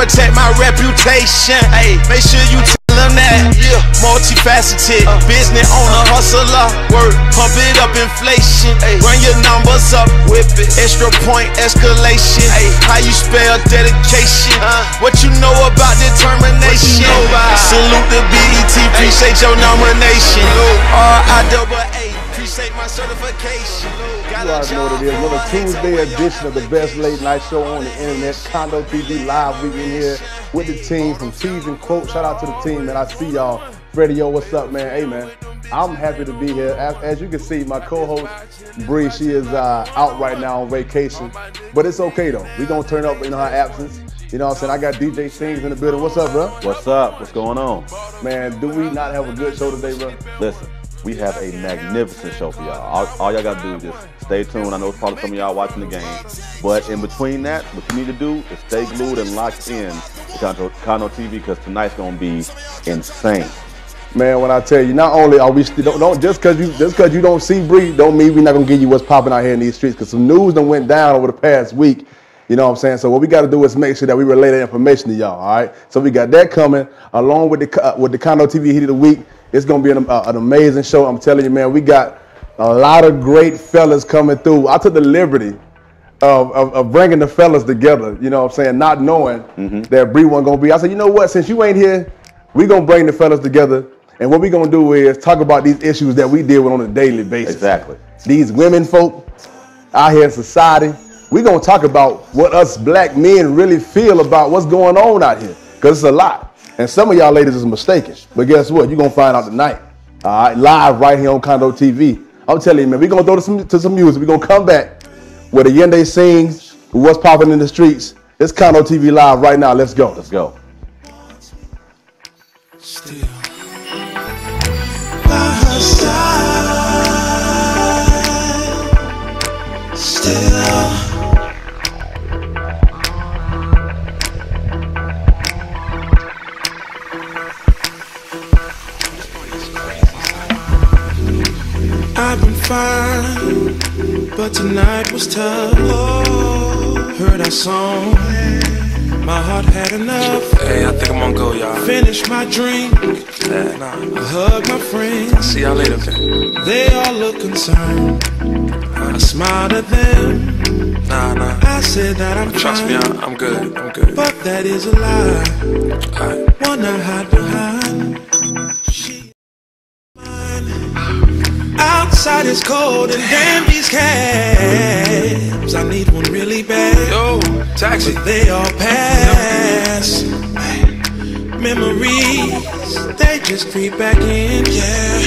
protect my reputation. Hey, make sure you tell them that. Yeah, multifaceted, business owner, hustler. Work, pump it up, inflation. Run your numbers up, whip it. Extra point, escalation. How you spell dedication? What you know about determination? Salute the BET, appreciate your nomination. RIAA, appreciate my certification. You already know what it is. Another Tuesday edition of the best late night show on the internet. Condo TV live. We in here with the team from Tees and Quotes. Shout out to the team, man. I see y'all. Freddie, yo, what's up, man? Hey, man. I'm happy to be here. As you can see, my co-host Bree, she is out right now on vacation, but it's okay though. We gonna turn up in her absence. You know what I'm saying? I got DJ Sings in the building. What's up, bro? What's up? What's going on? Man, do we not have a good show today, bro? Listen, we have a magnificent show for y'all. All y'all gotta do is just stay tuned. I know it's probably some of y'all watching the game, but in between that, what you need to do is stay glued and locked in to Condo TV because tonight's gonna be insane. Man, when I tell you, not only are we still don't just because you don't see Bree, don't mean we're not gonna give you what's popping out here in these streets. Because some news done went down over the past week. You know what I'm saying? So what we got to do is make sure that we relay that information to y'all. All right. So we got that coming along with the Condo TV Heat of the Week. It's gonna be an amazing show. I'm telling you, man. We got a lot of great fellas coming through. I took the liberty of bringing the fellas together. You know what I'm saying? Not knowing that Bree wasn't gonna be. I said, you know what? Since you ain't here, we gonna bring the fellas together. And what we're going to do is talk about these issues that we deal with on a daily basis. Exactly. These women folk out here in society, we're going to talk about what us black men really feel about what's going on out here. Because it's a lot. And some of y'all ladies is mistaken. But guess what? You're going to find out tonight. All right, live right here on Condo TV. I'm telling you, man, we're going to throw to some music. We're going to come back with a Yende Sings, what's popping in the streets. It's Condo TV live right now. Let's go. Let's go. Still. I've been fine, but tonight was tough. Heard our song, my heart had enough. Hey, I think I'm gonna go, y'all. Finish my drink, Nah. I hug my friends. See y'all later, man. They all look concerned. I smiled at them. Nah. I said that I'm Trust me, fine, I'm good. I'm good. but that is a lie. Alright. One I hide behind. She mine. Outside is cold and damn these cabs. I need one really bad. Yo, taxi. But they all pass. Memories, they just creep back in. Yeah,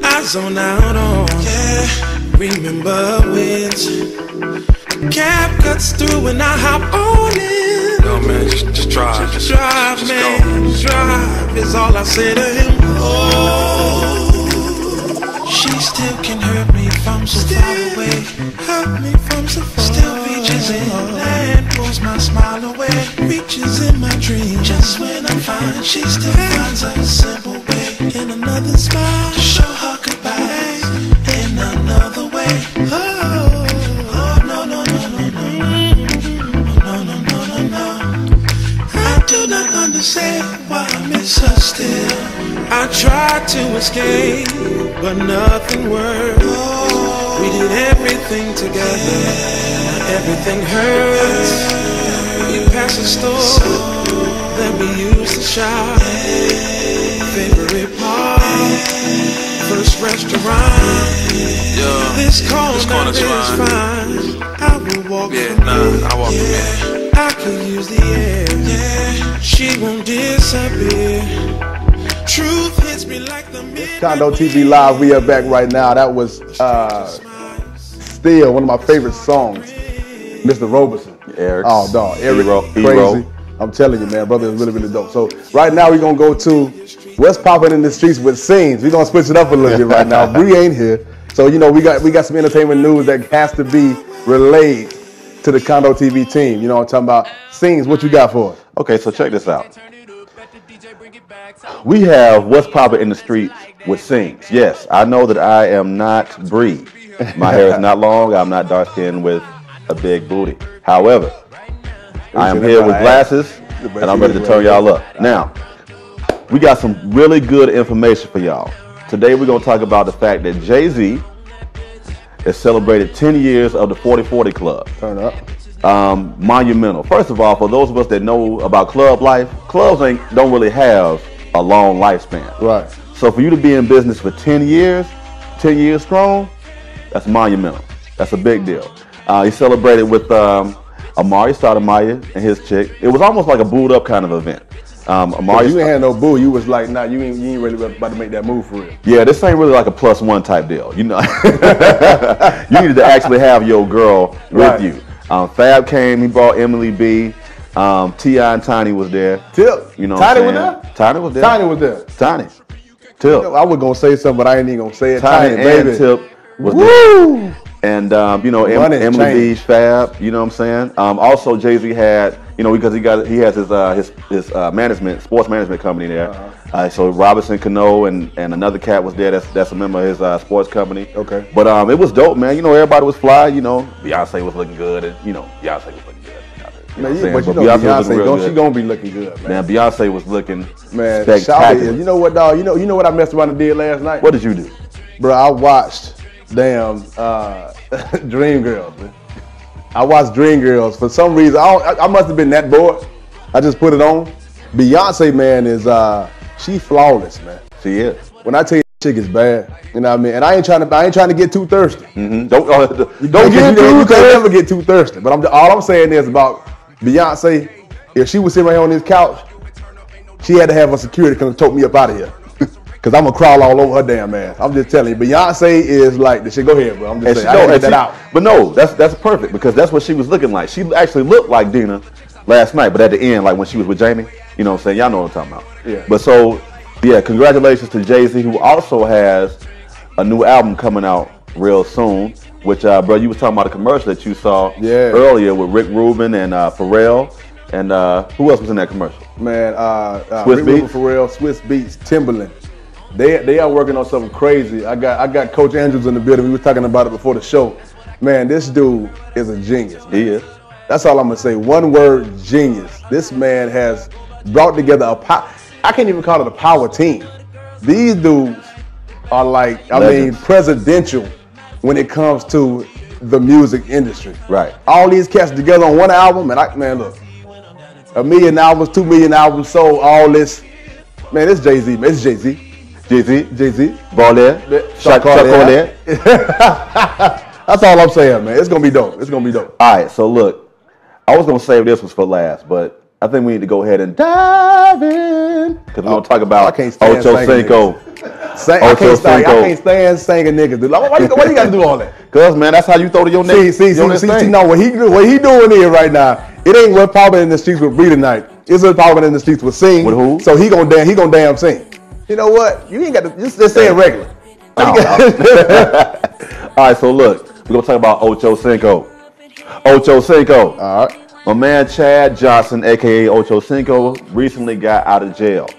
I zone out on. Yeah, remember wins. Cab cuts through and I hop on it. Yo, man, just drive. Just Drive, just man, go. drive is all I say to him. Oh, she still can hurt me from so far away. Hurt me from so far. Still reaches in and pulls my smile away. Reaches in my dreams. Just when I'm fine, she still finds a simple way. In another smile to show her goodbye. In another way. Oh, no, no, no, no, no. No. I do not understand why I miss her still. I tried to escape, but nothing worked. We did everything together. Everything hurts. We passed the store that we used to shop. Favorite park, first restaurant. Yo, This corner corner's is fine. fine. I will walk Yeah, from nah, here. I walk from here. I could use the air. Yeah, she won't disappear. Truth hits me like the midnight. Condo TV live. We are back right now. That was still one of my favorite songs. Mr. Roberson. Eric. Oh, dog. Eric, crazy. Hero. I'm telling you, man, brother is really, really dope. So right now we're going to go to what's popping in the streets with Sings. We're going to switch it up a little bit right now. Bree ain't here. So, you know, we got some entertainment news that has to be relayed to the Condo TV team. You know what I'm talking about? Sings, what you got for us? Okay, so check this out. We have what's popping in the streets with Sings. Yes, I know that I am not Bree. My hair is not long. I'm not dark skinned with a big booty. However, I am here with glasses and I'm ready to turn y'all up. Now, we got some really good information for y'all. Today we're going to talk about the fact that Jay-Z has celebrated 10 years of the 40/40 Club. Turn up. Monumental. First of all, for those of us that know about club life, clubs don't really have a long lifespan. Right. So for you to be in business for 10 years strong, that's monumental. That's a big deal. He celebrated with Amari Stoudemire and his chick. It was almost like a booed up kind of event. Amari, you ain't had no boo. You was like, nah, you ain't really about to make that move for real. Yeah, this ain't really like a +1 type deal. You know, you needed to actually have your girl with you. Fab came. He brought Emily B. T.I. and Tiny was there. Tip. You know, Tiny was there. Tiny was there. Tiny was there. Tiny. Tip. I was gonna say something, but I ain't even gonna say it. Tiny and baby. Tip was Woo! there. And you know, Emily B's Fab. You know what I'm saying? Also, Jay-Z had, you know, because he has his sports management company there. So Robinson Cano and another cat was there. That's a member of his sports company. Okay. But it was dope, man. You know, everybody was fly. You know, Beyonce was looking good, and you know, Beyonce was looking good. You know Man, but you know Beyonce, she gonna be looking good, man. Beyonce was looking spectacular. spectacular. You know what, dog? You know what I messed around and did last night? What did you do? Bro, I watched Dreamgirls, man. I watched Dreamgirls. For some reason, I must have been that bored. I just put it on. Beyonce, man, is she flawless, man. She is. When I tell you chick is bad, you know what I mean? And I ain't trying to get too thirsty. Mm-hmm. Don't get too thirsty. You can't never get too thirsty. But all I'm saying is about Beyonce, if she was sitting right here on this couch, she had to have a security come tote me up out of here. Cause I'm gonna crawl all over her damn ass. I'm just telling you, Beyonce is like the shit. Go ahead, bro. I'm just saying. I had to get that out. But no, that's perfect because that's what she was looking like. She actually looked like Dina last night, but at the end, like when she was with Jamie, you know what I'm saying? Y'all know what I'm talking about. Yeah. But so, yeah, congratulations to Jay-Z, who also has a new album coming out real soon. Which, bro, you was talking about a commercial that you saw earlier with Rick Rubin and Pharrell, and who else was in that commercial? Man, Swiss Rick Beats? Rubin, Pharrell, Swiss Beats, Timberland. They are working on something crazy. I got Coach Andrews in the building. We were talking about it before the show. Man, this dude is a genius. Man. He is. That's all I'm gonna say. One word, genius. This man has brought together I can't even call it a power team. These dudes are like, Legends. presidential when it comes to the music industry. Right. All these cats together on one album, and look, 1 million albums, 2 million albums sold, all this. Man, it's Jay-Z, man. It's Jay-Z. Jay-Z. Baller. Chocolate. That's all I'm saying, man. It's gonna be dope. It's gonna be dope. All right, so look, I was gonna save this was for last, but I think we need to go ahead and dive in because we're gonna talk about Ocho Cinco. I can't stand singing niggas. Dude. Why you gotta do all that? Cause man, that's how you throw to your neck. See. No, what he doing here right now? It ain't what popping in the streets with Bree tonight. It's what popping in the streets with Sing. With who? So he gonna damn sing. You know what? You ain't got to just say it regular. All right, so look, we're gonna talk about Ocho Cinco. Ocho Cinco. All right. My man Chad Johnson, aka Ocho Cinco, recently got out of jail.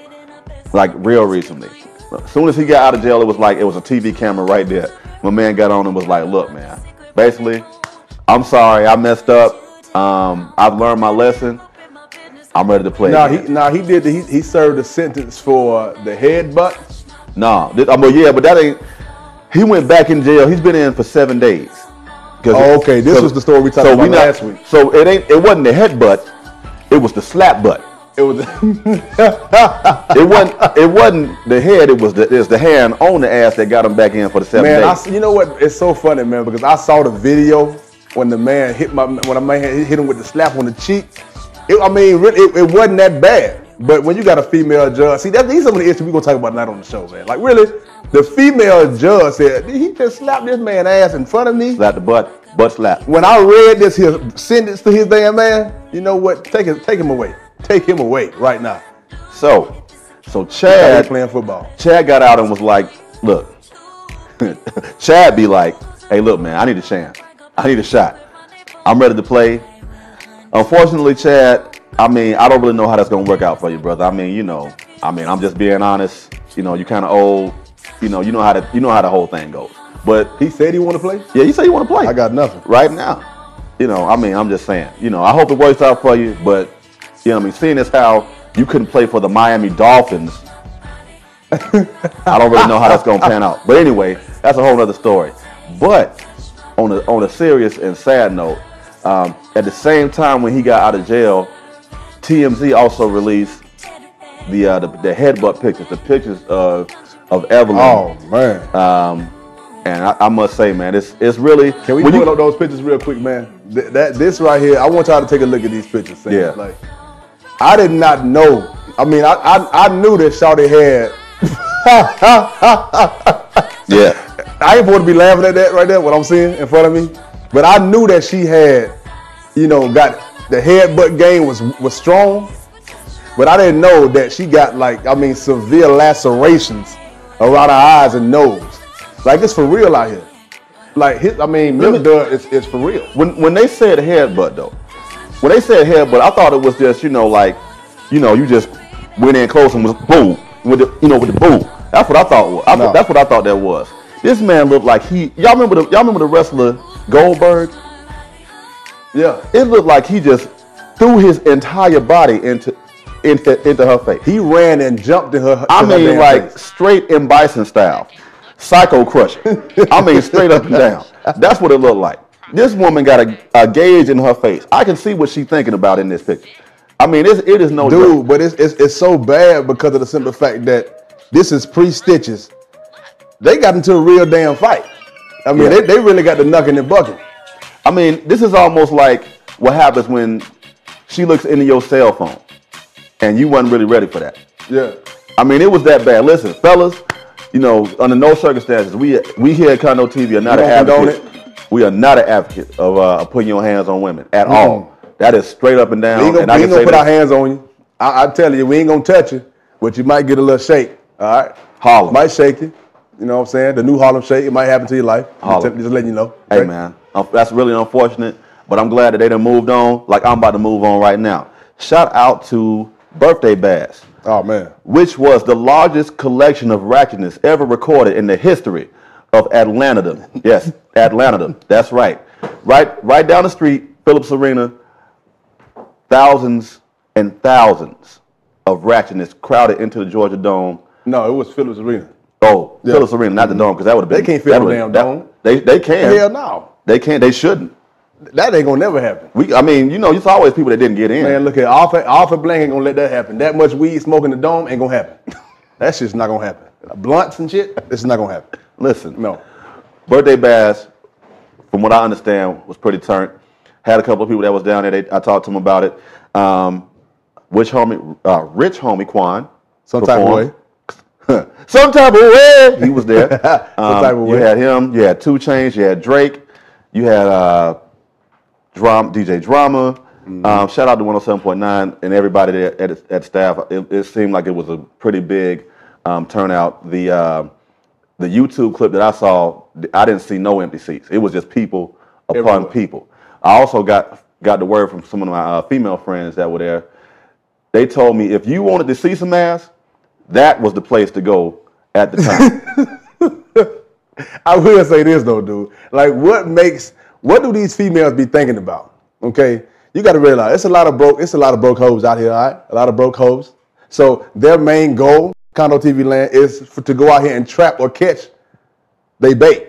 Like real recently. As soon as he got out of jail, it was a TV camera right there. My man got on and was like, look, man, basically, I'm sorry, I messed up. I've learned my lesson. I'm ready to play. He served a sentence for the headbutt. But that ain't. He went back in jail. He's been in for 7 days. Okay. This was the story we talked about last week. So it wasn't the headbutt. It was the slap butt. It was. It wasn't the head. It was the hand on the ass that got him back in for the 7 days. You know what? It's so funny, man, because I saw the video when the man hit hit him with the slap on the cheek. It wasn't that bad. But when you got a female judge, see, these are some of the issues we're going to talk about tonight on the show, man. Like, really, the female judge said, did he just slap this man's ass in front of me? Slap the butt slap. When I read this here sentence to his damn man, you know what? Take him away. Take him away right now. So Chad playing football. Chad got out and was like, look, Chad be like, hey, look, man, I need a chance. I need a shot. I'm ready to play. Unfortunately, Chad, I don't really know how that's gonna work out for you, brother. I'm just being honest. You know, you kind of old. You know how the whole thing goes. But he said he want to play. Yeah, he said he want to play. I got nothing right now. I'm just saying. I hope it works out for you. But You know what I mean? Seeing as how you couldn't play for the Miami Dolphins, I don't really know how that's going to pan out. But anyway, that's a whole other story. But on a serious and sad note, at the same time when he got out of jail, TMZ also released the headbutt pictures, the pictures of Evelyn. Oh man. And I must say, man, it's really. Can we pull up those pictures real quick, man? This right here, I want y'all to take a look at these pictures. Sam. Yeah. Like, I did not know. I mean, I knew that Shawty had. Yeah. I ain't supposed to be laughing at that right there, what I'm seeing in front of me. But I knew that she had, got the headbutt game was strong. But I didn't know that she got severe lacerations around her eyes and nose. Like, it's for real out here. Like, Milk Dud is for real. When they said headbutt, though, I thought it was just, you just went in close and was boom, with the boom. That's what I thought. That's what I thought that was. This man looked like y'all remember the wrestler Goldberg? Yeah. It looked like he just threw his entire body into her face. He ran and jumped in her. I mean, her like face. straight M. Bison style. Psycho crusher. I mean, straight up and down. That's what it looked like. This woman got a gauge in her face. I can see what she's thinking about in this picture. I mean, it is no dude, joke. but it's so bad because of the simple fact that this is pre-stitches. They got into a real damn fight. I mean, Yeah. they really got the knucking and bucking. I mean, this is almost like what happens when she looks into your cell phone and you wasn't really ready for that. Yeah. I mean, it was that bad. Listen, fellas, under no circumstances, we here at Condo TV are not an advocate. We are not an advocate of putting your hands on women at all. That is straight up and down. We ain't and I can gonna say put that. our hands on you. I tell you, we ain't gonna touch you, but you might get a little shake. All right. Harlem. Might shake you. You know what I'm saying? The new Harlem shake. It might happen to your life. Harlem. Just letting you know. Hey, Okay? man, that's really unfortunate, but I'm glad that they done moved on like I'm about to move on right now. Shout out to Birthday Bash, Oh man. which was the largest collection of ratchetness ever recorded in the history of Atlanta. Yes, Atlanta. That's right. Right down the street, Phillips Arena, thousands and thousands of ratchetness crowded into the Georgia Dome. No, it was Phillips Arena. Oh, Yeah. Phillips Arena, not the Dome, because that would have been. They can't fit no damn dome. They can. Hell no. They can't. They shouldn't. That ain't gonna never happen. It's always people that didn't get in. Man, look at Alfred Blank ain't gonna let that happen. That much weed smoking the dome ain't gonna happen. That shit's not gonna happen. Blunts and shit, this is not gonna happen. Listen, No. Birthday Bash, from what I understand, was pretty turnt. Had a couple of people that was down there. I talked to them about it. Rich homie Quan. Some type of way. Some type of way. He was there. Some type of way. You had him. You had 2 Chainz. You had Drake. You had DJ Drama. Shout out to 107.9 and everybody there at staff. It seemed like it was a pretty big turnout. The YouTube clip that I saw, I didn't see no empty seats. It was just people upon Everywhere. people. I also got the word from some of my female friends that were there. They told me if you wanted to see some ass, that was the place to go at the time. I will say this though, dude. Like, what do these females be thinking about? Okay, you got to realize it's a lot of broke hoes out here. All right, a lot of broke hoes. So their main goal, Condo TV land, is to go out here and trap or catch they bait.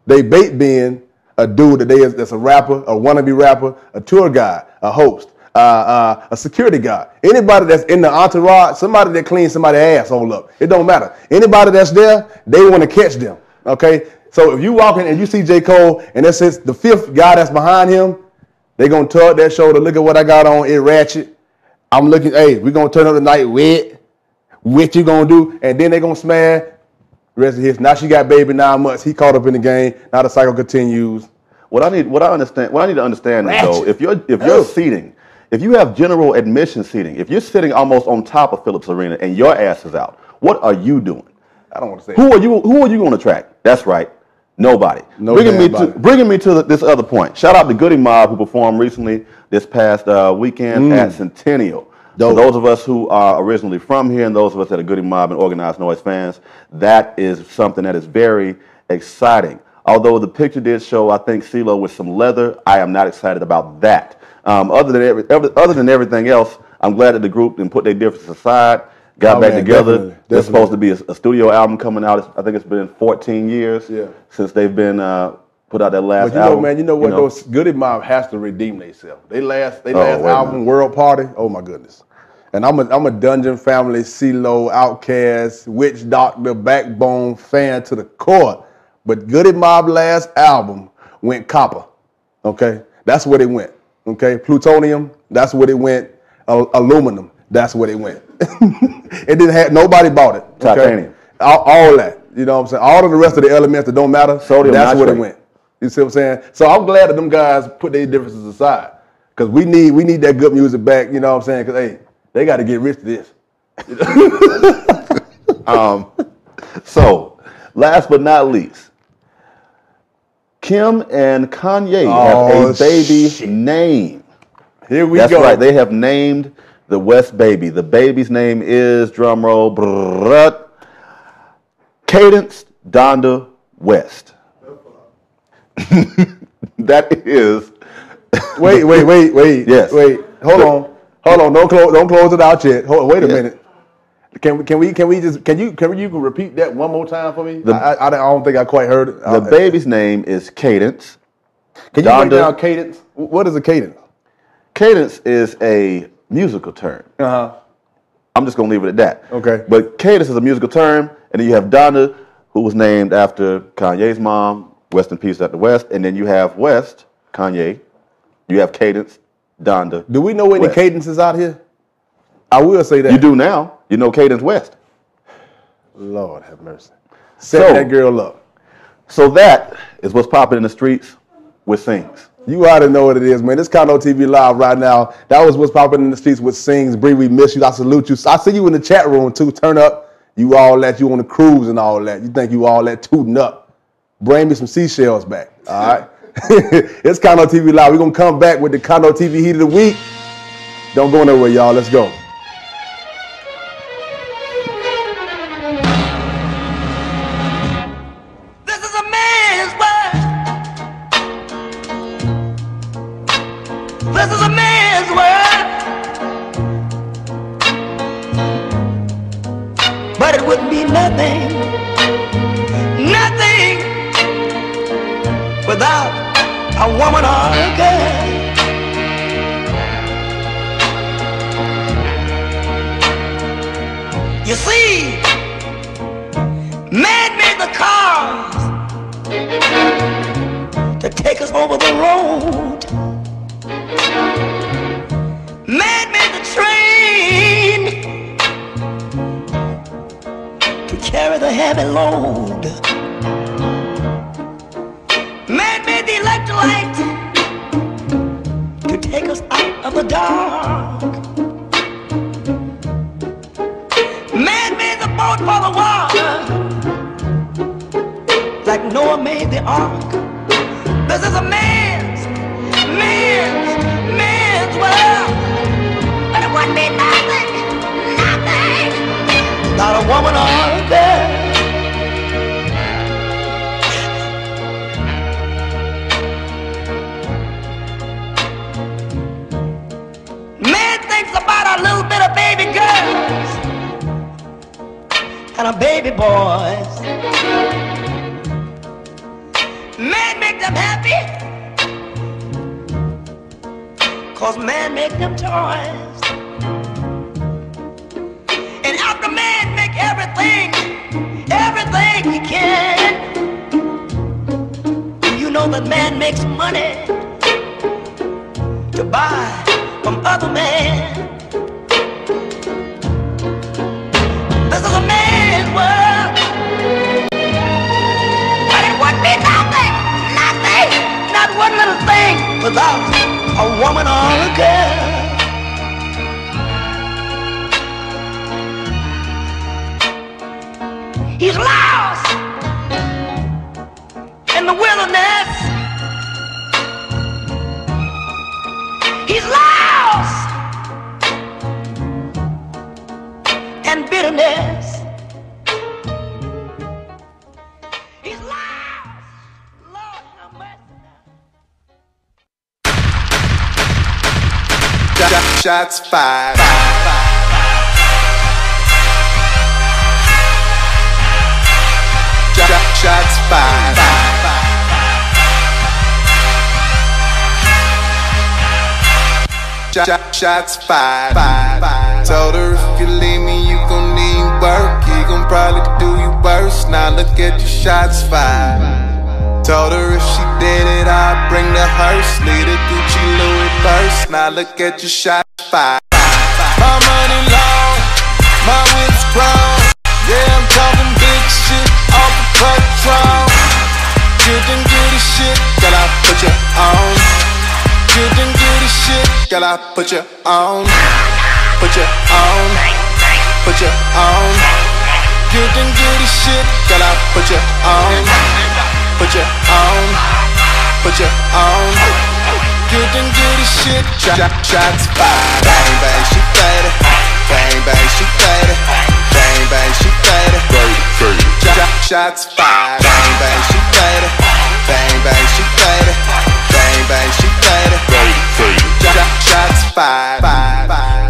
They bait being a dude that's a rapper, a wannabe rapper, a tour guide, a host, a security guard. Anybody that's in the entourage, somebody that cleans somebody's asshole up. It don't matter. Anybody that's there, they want to catch them. Okay? So if you walk in and you see J. Cole and that's the 5th guy that's behind him, they going to tug that shoulder, look at what I got on, it ratchet. I'm looking, hey, we're going to turn up the night wet. What you going to do? And then they going to smash. Rest of his. Now she got baby 9 months. He caught up in the game. Now the cycle continues. What I need to understand is though, if you're seating, if you have general admission seating, if you're sitting almost on top of Phillips Arena and your ass is out, what are you doing? I don't want to say Who are you going to attract? That's right, nobody. Bringing me to this other point. Shout out to Goody Mob who performed recently this past weekend at Centennial. For those of us who are originally from here and those of us that are Goody Mob and Organized Noise fans, that is something that is very exciting. Although the picture did show, I think, CeeLo with some leather, I am not excited about that. Other than everything else, I'm glad that the group then put their differences aside, got back together. Definitely. There's supposed to be a studio album coming out. I think it's been 14 years since they've been put out that last but album. Man, you know what? Those Goody Mob has to redeem themselves. They last album, World Party. Oh my goodness. And I'm a Dungeon Family, CeeLo, Outkast, Witch Doctor, Backbone fan to the core. But Goody Mob last album went copper. Okay, that's where they went. Okay, plutonium. That's where they went. Aluminum. That's where they went. It didn't have nobody bought it. Okay? Titanium. All that. You know what I'm saying? All of the rest of the elements that don't matter. Sodium that's nitrate. where it went. You see what I'm saying? So I'm glad that them guys put their differences aside because we need that good music back. You know what I'm saying? Because hey, they got to get rich to this. So, last but not least, Kim and Kanye have a baby name. Here we That's go. That's right. They have named the West baby. The baby's name is, drumroll, Cadence Donda West. That is. Wait. Yes. Wait. Hold on. Don't close it out yet. Wait a minute. Can you repeat that one more time for me? I don't think I quite heard it. The baby's name is Cadence. Can you break down cadence? What is a cadence? Cadence is a musical term. I'm just gonna leave it at that. Okay. But cadence is a musical term, and then you have Donda, who was named after Kanye's mom. Rest in peace at the West. And then you have West, Kanye. You have Cadence, Donda. Do we know any cadences out here? I will say that. You do now. You know Cadence West. Lord have mercy. Set that girl up. So that is what's popping in the streets with Sings. You already know what it is, man. This Condo TV Live right now. That was what's popping in the streets with Sings. Bree, we miss you. I salute you. I see you in the chat room, too. Turn up. You all that. You on the cruise and all that. You think you all that tooting up. Bring me some seashells back, all right? It's Condo TV Live. We're going to come back with the Condo TV Heat of the Week. Don't go nowhere, y'all. Let's go. This is a man's world. This is a man's world. But it wouldn't be nothing without a woman or a girl. You see, man made the cars to take us over the road. Man made the train to carry the heavy load. Man made the electric light to take us out of the dark. Man made the boat for the water, like Noah made the ark. This is a man's world. But it wouldn't be nothing without a woman or a girl. About a little bit of baby girls and a baby boys. Man make them happy, 'cause man make them toys. And after man make everything he can, you know that man makes money to buy from other men. This is a man's world, but it wouldn't be nothing, not one little thing without a woman or a girl. He's lost in the wilderness. He's lost in bitterness. He's lost. Lord have mercy. Shots fired. Shots fired. Shots fired. Told her if you leave me, you gon' need work. He gon' probably do you worse. Now look at your shots fired. Told her if she did it, I'd bring the hearse. Lead a Gucci Louis purse. Now look at your shots fired. My money long, my whip's grown. Yeah, I'm talking big shit off the Patron. Good and goody shit, girl, I put you on. Good and goody shit, girl, I put you on. Put you on. Put you on. Good and goody shit, girl, I put you on. Put you on. Put you on. Good and goody shit. Shots fired. Bang bang, she faded. Bang bang, she faded. Bang bang, she faded. Shots fired. Bang bang, she faded. Bang bang, she faded. Bang bang, she faded. Shots fired.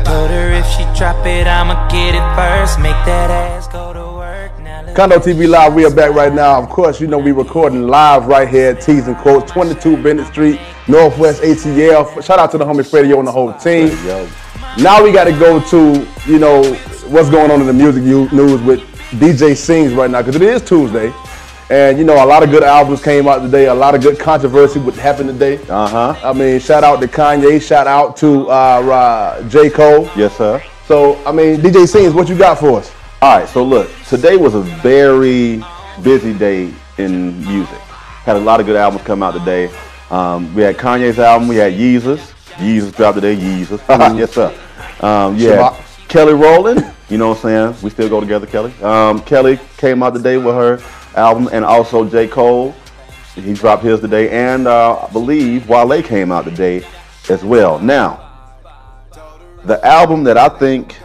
Told her if she drop it, I'ma get it first. Make that ass go to work. Now look. Condo TV Live, we are back right now. Of course, you know we recording live right here at T's and Quotes, 22 Bennett Street, Northwest ATL. Shout out to the homie Freddie and the whole team. Now we got to go to, you know, what's going on in the music news with DJ Sings right now, because it is Tuesday. And, you know, a lot of good albums came out today. A lot of good controversy what happened today. I mean, shout out to Kanye. Shout out to J. Cole. Yes, sir. So, I mean, DJ Sings, what you got for us? All right, so look, today was a very busy day in music. Had a lot of good albums come out today. We had Kanye's album. We had Yeezus. Yeezus dropped today. Yeezus. Yes, sir. Yeah, Kelly Rowland. You know what I'm saying? We still go together, Kelly. Kelly came out today with her album, and also J. Cole. He dropped his today, and I believe Wale came out today as well. Now, the album that I think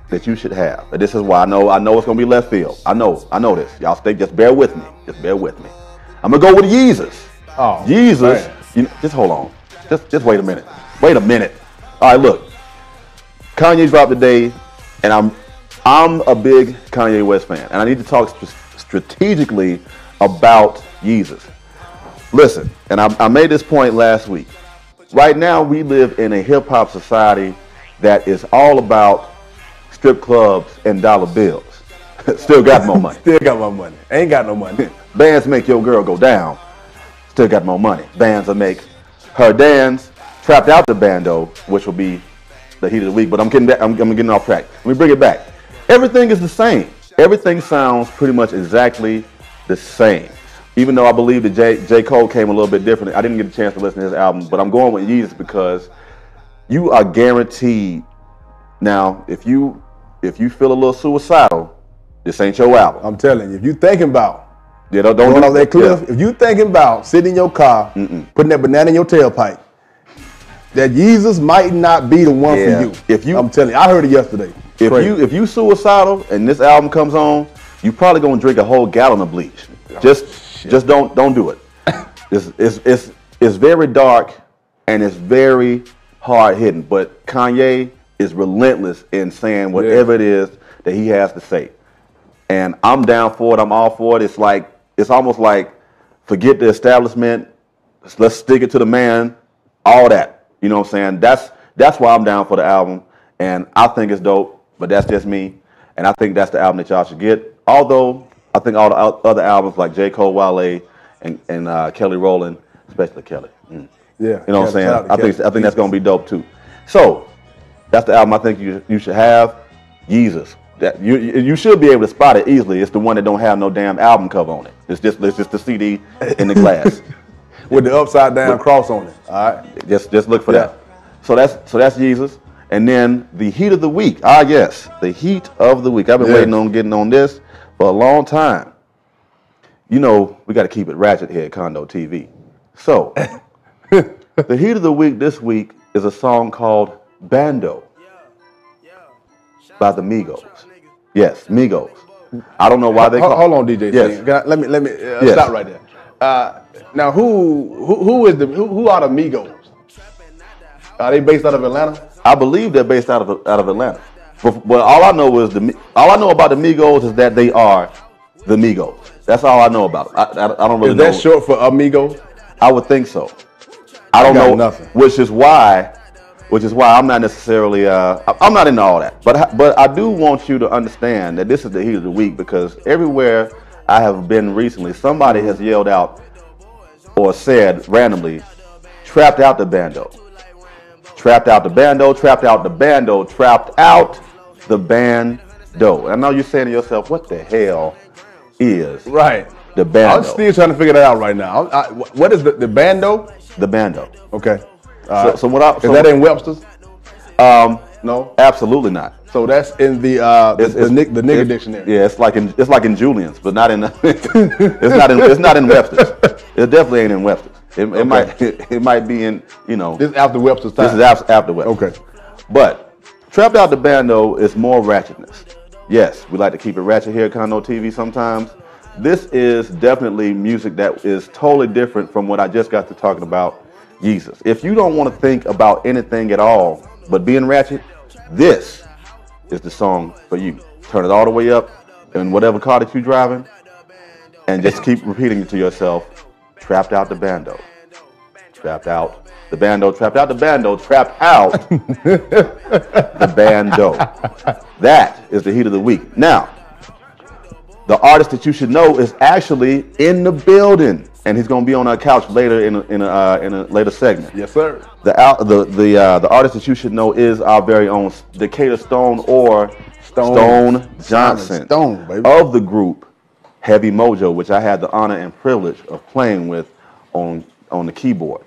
that you should have, and this is why I know it's gonna be left field. I know this. Y'all stay, just bear with me. Just bear with me. I'm gonna go with Yeezus. Oh, Yeezus. You know, just hold on. Just wait a minute. Wait a minute. All right, look. Kanye dropped today, and I'm a big Kanye West fan, and I need to talk strategically about Yeezus. Listen, and I made this point last week. Right now, we live in a hip-hop society that is all about strip clubs and dollar bills. Still got more money. Still got more money. Ain't got no money. Bands make your girl go down. Still got more money. Bands will make her dance. Trapped Out the Bando, which will be the heat of the week. But I'm getting off track. Let me bring it back. Everything is the same. Everything sounds pretty much exactly the same. Even though I believe that J. Cole came a little bit different. I didn't get a chance to listen to his album, but I'm going with Yeezus because you are guaranteed. Now, if you feel a little suicidal, this ain't your album. I'm telling you, if you thinking about don't going do off that cliff, yeah. if you thinking about sitting in your car, putting that banana in your tailpipe, that Yeezus might not be the one for you. I'm telling you, I heard it yesterday. If you suicidal and this album comes on, you probably gonna drink a whole gallon of bleach. Just don't do it. It's very dark and it's very hard hitting. But Kanye is relentless in saying whatever it is that he has to say, and I'm down for it. I'm all for it. It's almost like forget the establishment. Let's stick it to the man. All that. You know what I'm saying? That's why I'm down for the album, and I think it's dope. But that's just me, and I think that's the album that y'all should get. Although I think all the other albums like J. Cole, Wale, and Kelly Rowland, especially Kelly. Yeah, you know what I'm saying? I think that's gonna be dope too. So that's the album I think you should have. Yeezus. That you should be able to spot it easily. It's the one that don't have no damn album cover on it. It's just the CD in the glass with the upside down cross on it. All right, just look for that. So that's Yeezus. And then the heat of the week. Yes, the heat of the week. I've been waiting on getting on this for a long time. You know, we got to keep it ratchet here at Condo TV. So, the heat of the week this week is a song called Bando by the Migos. Yes, Migos. I don't know why they call. Hold on, DJ. Yes. Let me stop right there. Now, who are the Migos? Are they based out of Atlanta? I believe they're based out of Atlanta. But all I know is all I know about the Migos is that they are the Migos. That's all I know about them. I don't really know. Is that short for Amigo? I would think so. I don't know nothing. Which is why I'm not necessarily I'm not into all that. But I do want you to understand that this is the heat of the week, because everywhere I have been recently, somebody has yelled out or said randomly, "Trapped out the bando. Trapped out the bando, trapped out the bando, trapped out the bando." I know you're saying to yourself, what the hell is the bando? I'm still trying to figure that out right now. What is the bando? The bando. Okay. So what? Is that in Webster's? No, absolutely not. So that's in the nigga dictionary. Yeah, it's like in Julian's, but not in. It's not in Webster's. It definitely ain't in Webster's. It might be in, This is after Webster's time. This is after Webster's. Okay. But Trapped Out the Bando is more ratchetness. Yes, we like to keep it ratchet here at Condo TV sometimes. This is definitely music that is totally different from what I just got to talking about, Jesus. If you don't want to think about anything at all but being ratchet, this is the song for you. Turn it all the way up in whatever car that you're driving, and just keep repeating it to yourself. Trapped out the bando. Trapped out the bando. Trapped out the bando. Trapped out the bando. That is the heat of the week. Now, the artist that you should know is actually in the building, and he's going to be on our couch later in a later segment. Yes, sir. The artist that you should know is our very own Decatur Stone, or Stone Johnson, Stone, baby. Of the group Heavy Mojo, which I had the honor and privilege of playing with on the keyboard.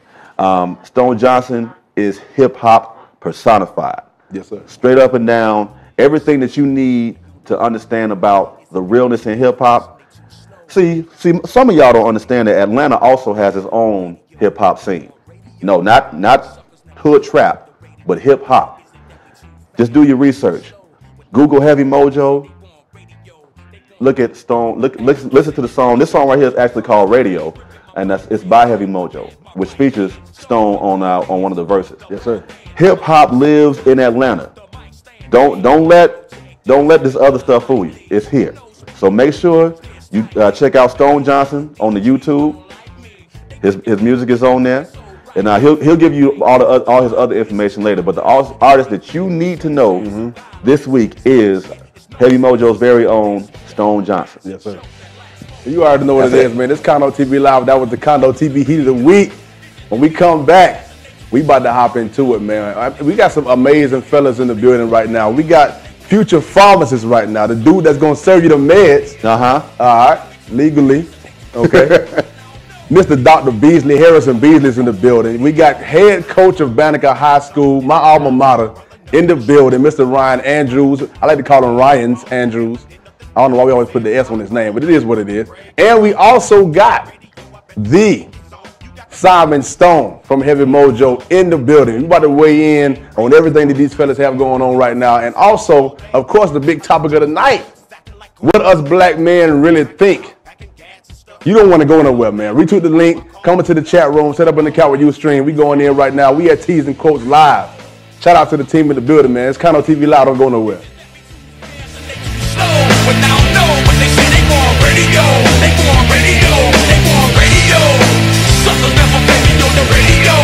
Stone Johnson is hip hop personified. Yes, sir. Straight up and down, everything that you need to understand about the realness in hip hop. See, some of y'all don't understand that Atlanta also has its own hip hop scene. No, not hood trap, but hip hop. Just do your research. Google Heavy Mojo. Look at Stone. Listen to the song. This song right here is actually called Radio, and it's by Heavy Mojo, which features Stone on one of the verses. Yes, sir. Hip hop lives in Atlanta. Don't let this other stuff fool you. It's here. So make sure you check out Stone Johnson on the YouTube. His music is on there, and he'll give you all his other information later. But the artist that you need to know this week is Heavy Mojo's very own Stone Johnson. Yes, sir. You already know what it is, man. This Condo TV Live. That was the Condo TV Heat of the Week. When we come back, we about to hop into it, man. We got some amazing fellas in the building right now. We got future pharmacist right now, the dude that's gonna serve you the meds. All right, legally. Okay. Mr. Dr. Beasley, Harrison Beasley's in the building. We got head coach of Banneker High School, my alma mater, in the building, Mr. Ryan Andrews. I like to call him Ryan's Andrews. I don't know why we always put the S on his name, but it is what it is. And we also got the Simon Stone from Heavy Mojo in the building. We're about to weigh in on everything that these fellas have going on right now. And also, of course, the big topic of the night, what us black men really think. You don't want to go nowhere, man. Retweet the link, come into the chat room, set up in the couch with you stream. We going in right now. We at Tees and Quotes Live. Shout out to the team in the building, man. It's Condo TV Live. Don't go nowhere. But now know when they say they want radio, they want radio, they want radio. Suckers never play me on the radio.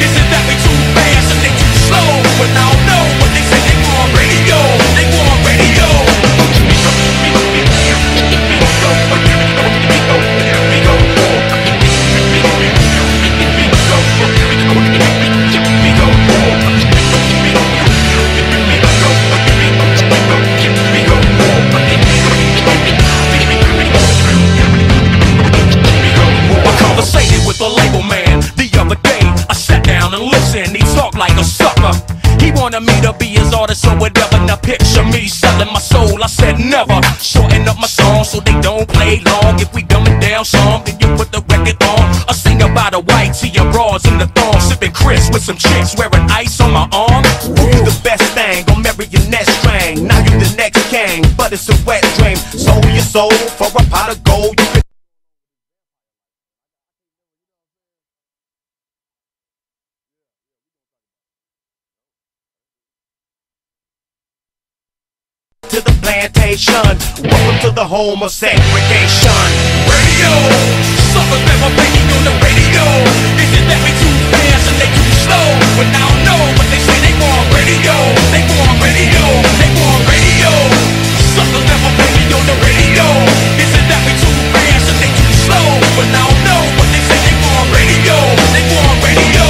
Is it that we too fast and they too slow? But now know when they say they want radio, they want radio. With the label man the other day, I sat down and listened. He talked like a sucker. He wanted me to be his artist or whatever. Now picture me selling my soul. I said never. Shorten up my songs so they don't play long. If we dumbing down some, then you put the record on. I sing about a white tee and bras in the thong, sipping Chris with some chicks wearing ice on my arm. You the best thing, gon' marry your next string. Now you the next king, but it's a wet dream. Sold your soul for a pot of gold. You plantation. Welcome to the home of segregation. Radio, suckers never play me on the radio. Is it that we too fast and they too slow? But I don't know, but they say they want radio. They want radio, they want radio. Suckers never play me on the radio. Is it that we too fast and they too slow? But I don't know, but they say they want radio. They want radio.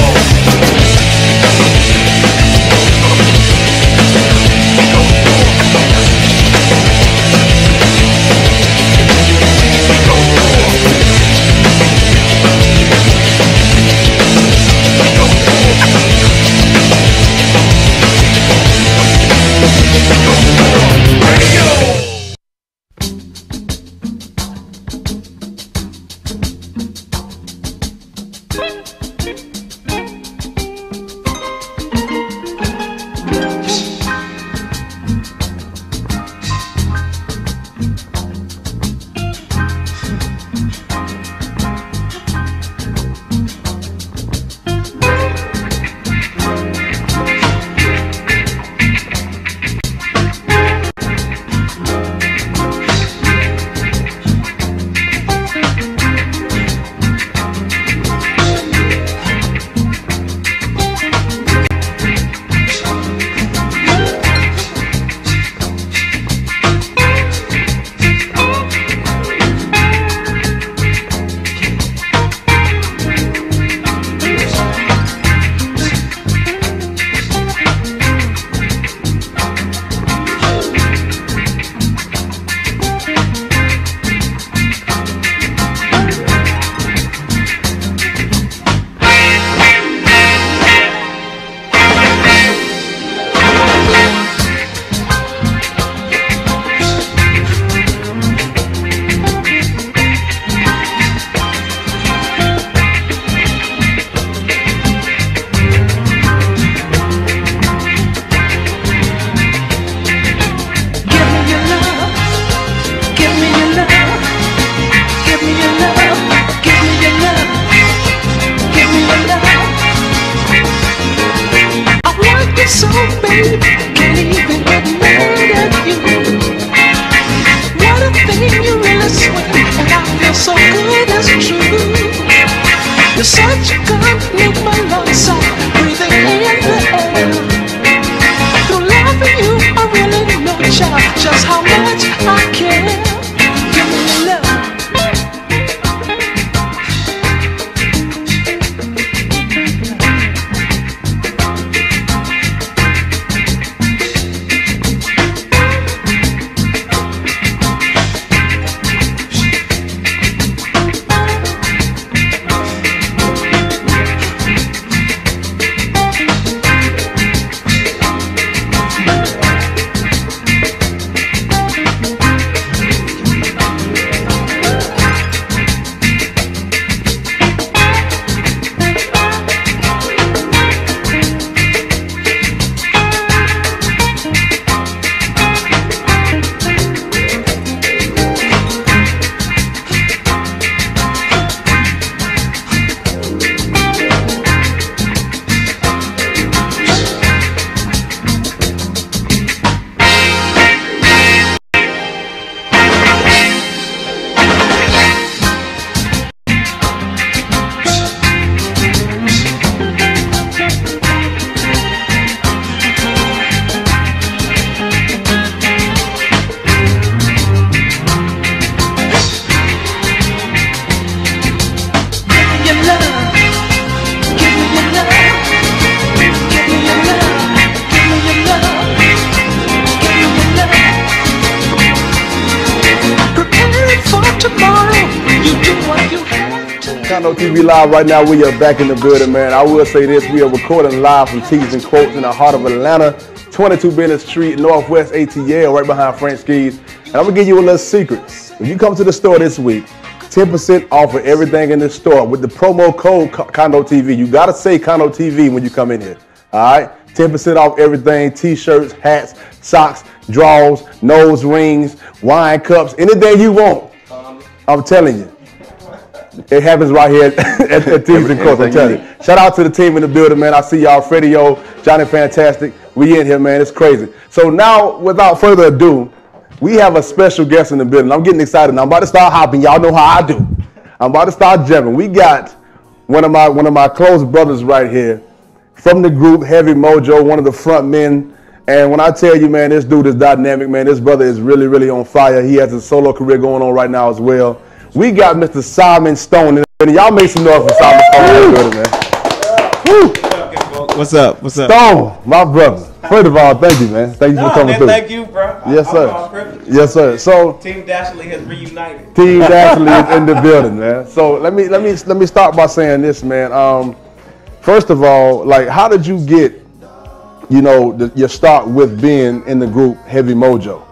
Condo TV Live right now. We are back in the building, man. I will say this. We are recording live from Tees and Quotes in the heart of Atlanta, 22 Bennett Street, Northwest ATL, right behind French Keys. And I'm going to give you a little secret. When you come to the store this week, 10% off of everything in the store with the promo code Condo TV. You got to say Condo TV when you come in here. All right? 10% off everything, T-shirts, hats, socks, drawers, nose rings, wine cups, anything you want. I'm telling you. It happens right here at Tees and Quotes. I'm telling you. Shout out to the team in the building, man. I see y'all, Freddie O, Johnny Fantastic. We in here, man. It's crazy. So now, without further ado, we have a special guest in the building. I'm getting excited. I'm about to start hopping. Y'all know how I do. I'm about to start jumping. We got one of my close brothers right here from the group Heavy Mojo, one of the front men. And when I tell you, man, this dude is dynamic, man. This brother is really, really on fire. He has a solo career going on right now as well. We got Mr. Simon Stone. And y'all make some noise for Simon Stone, man. Woo. What's up? What's up? Stone, my brother. First of all, thank you, man. Thank you for coming through. Thank you, bro. Yes, sir. Yes, sir. So Team Dashley has reunited. Team Dashley is in the building, man. So let me start by saying this, man. First of all, like, how did you get, you know, your start with being in the group Heavy Mojo?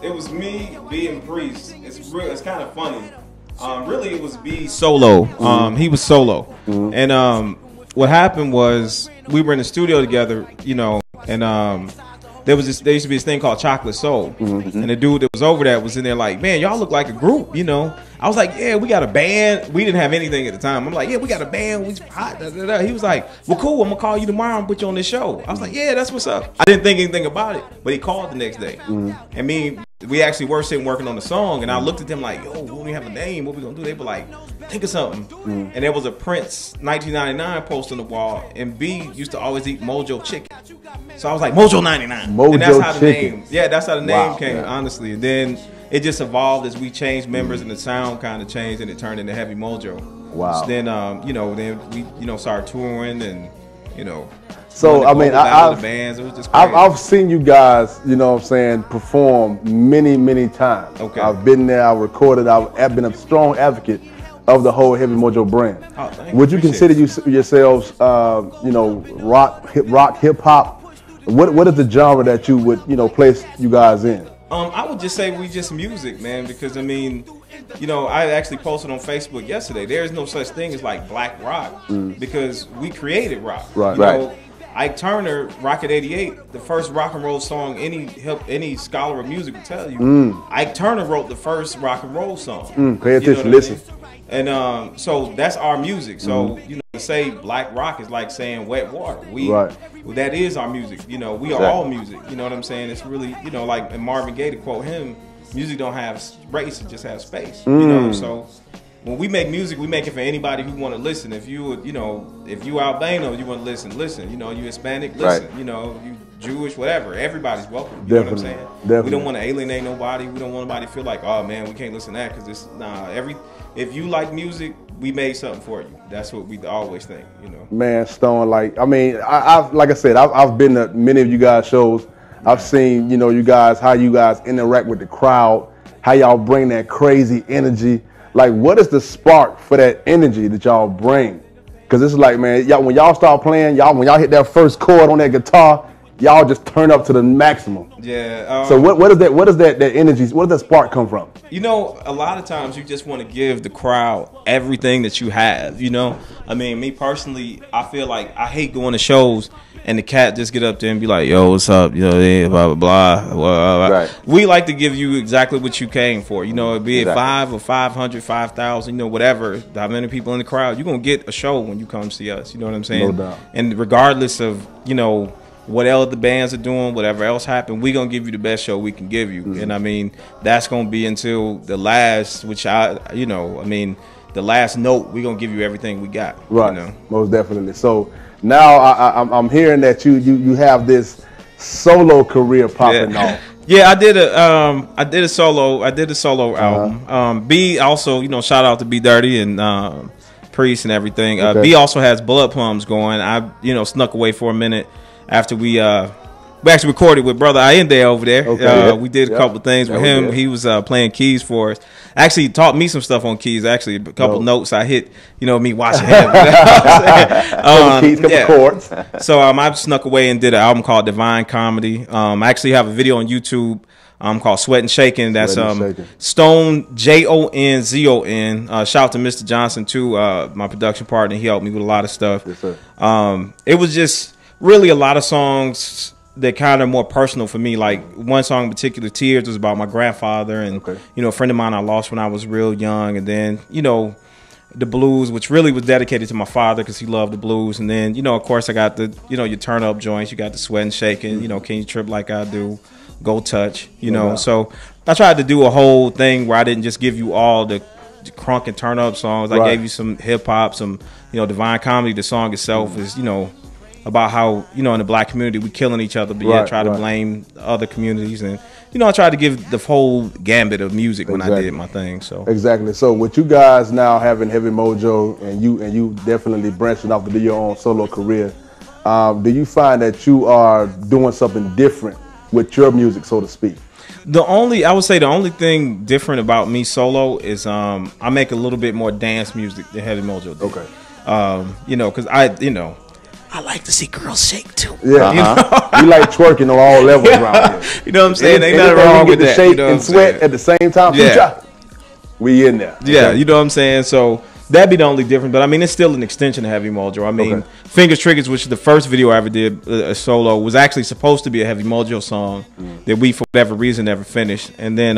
It was me, B, and Priest. It's kind of funny. Really, it was B solo. He was solo, and what happened was we were in the studio together, you know, and there used to be this thing called Chocolate Soul, and the dude that was over that was in there like, man, y'all look like a group, you know. I was like, yeah, we got a band. We didn't have anything at the time. I'm like, yeah, we got a band. We hot. Da, da, da. He was like, well, cool. I'm gonna call you tomorrow and put you on this show. I was like, yeah, that's what's up. I didn't think anything about it, but he called the next day, and we actually were sitting working on the song, and I looked at them like, yo, we don't have a name. What we gonna do? They were like, think of something. And there was a Prince 1999 post on the wall, and B used to always eat Mojo chicken. So I was like, Mojo 99. Mojo and that's how the chicken. name. Yeah, that's how the name Wow. came, honestly. And then it just evolved as we changed members, and the sound kind of changed, and it turned into Heavy Mojo. Wow. So then, then we, started touring, and So I mean, the bands. It was just crazy. I've seen you guys, you know what I'm saying, perform many times. Okay. I've been there, I've recorded, I've been a strong advocate of the whole Heavy Mojo brand. Oh, thank you. Would you Appreciate consider yourselves, rock, hip hop? What is the genre that you would, place you guys in? I would just say we just music, man, because I mean, I actually posted on Facebook yesterday. There is no such thing as like black rock because we created rock. Right. You know, Ike Turner, Rocket 88, the first rock and roll song any scholar of music would tell you. Ike Turner wrote the first rock and roll song. Pay attention, what I listen. mean? And so that's our music. So to say black rock is like saying wet water. That is our music. We are all music. You know what I'm saying? It's really like in Marvin Gaye, to quote him, music don't have race, it just has space. So when we make music, we make it for anybody who want to listen. If you Albano, you want to listen. You Hispanic, listen. Right. You Jewish, whatever. Everybody's welcome. You know what I'm saying? Definitely. We don't want to alienate nobody. We don't want nobody to feel like, oh man, we can't listen to that because if you like music, we made something for you. That's what we always think. Man, Stone, I've been to many of you guys' shows. I've seen, you guys, how you guys interact with the crowd, how y'all bring that crazy energy. Like, what is the spark for that energy that y'all bring? Because it's like, man, when y'all start playing, when y'all hit that first chord on that guitar, y'all just turn up to the maximum. Yeah. So what is that energy? Where does that spark come from? A lot of times you just want to give the crowd everything that you have. I mean, me personally, I feel like I hate going to shows and the cat just get up there and be like, yo, what's up? Blah, blah, blah, blah. Right. We like to give you exactly what you came for. Be it 5 or 500, 5,000, whatever, how many people in the crowd, you're going to get a show when you come see us. You know what I'm saying? No doubt. And regardless of, what else the bands are doing, whatever else happened, we're going to give you the best show we can give you. And I mean, that's going to be until the last, the last note, we're going to give you everything we got. Right, most definitely. So now I'm hearing that you have this solo career popping off. Yeah, I did a solo album. B also, shout out to B Dirty and Priest and everything. Okay. B also has Blood Plums going. I snuck away for a minute after we actually recorded with Brother Allende over there. Okay. We did a couple things with him. He was playing keys for us. Actually taught me some stuff on keys. Actually, a couple notes I hit. Me watching him. Keys, couple chords. So I snuck away and did an album called Divine Comedy. I actually have a video on YouTube called Sweat and Shaking. That's Stone JONZON. Shout out to Mr. Johnson too, my production partner. He helped me with a lot of stuff. Yes, sir. It was just really a lot of songs that kind of more personal for me. Like one song in particular, Tears, was about my grandfather, and a friend of mine I lost when I was real young, and then the blues, which really was dedicated to my father because he loved the blues, and then of course I got the your turn up joints, you got the Sweat and Shaking, Can You Trip Like I Do, Go Touch, you know. So I tried to do a whole thing where I didn't just give you all the crunk and turn up songs. I gave you some hip hop, some, you know, Divine Comedy. The song itself is, you know, about how, you know, in the black community we killing each other, but yet try to blame other communities. And, you know, I tried to give the whole gambit of music when I did my thing. So exactly. So with you guys now having Heavy Mojo and you definitely branching off to do your own solo career, do you find that you are doing something different with your music, so to speak? I would say the only thing different about me solo is I make a little bit more dance music than Heavy Mojo did. Okay. You know, because I like to see girls shake too. Yeah, you like twerking on all levels around here. You know what I'm saying? Ain't nothing wrong with that. Shake you know and sweat at the same time. Yeah, we in there. Yeah, you know what I'm saying? So that'd be the only difference. But I mean, it's still an extension of Heavy Mojo. I mean, Fingers Triggers, which is the first video I ever did a solo, was actually supposed to be a Heavy Mojo song that we, for whatever reason, never finished. And then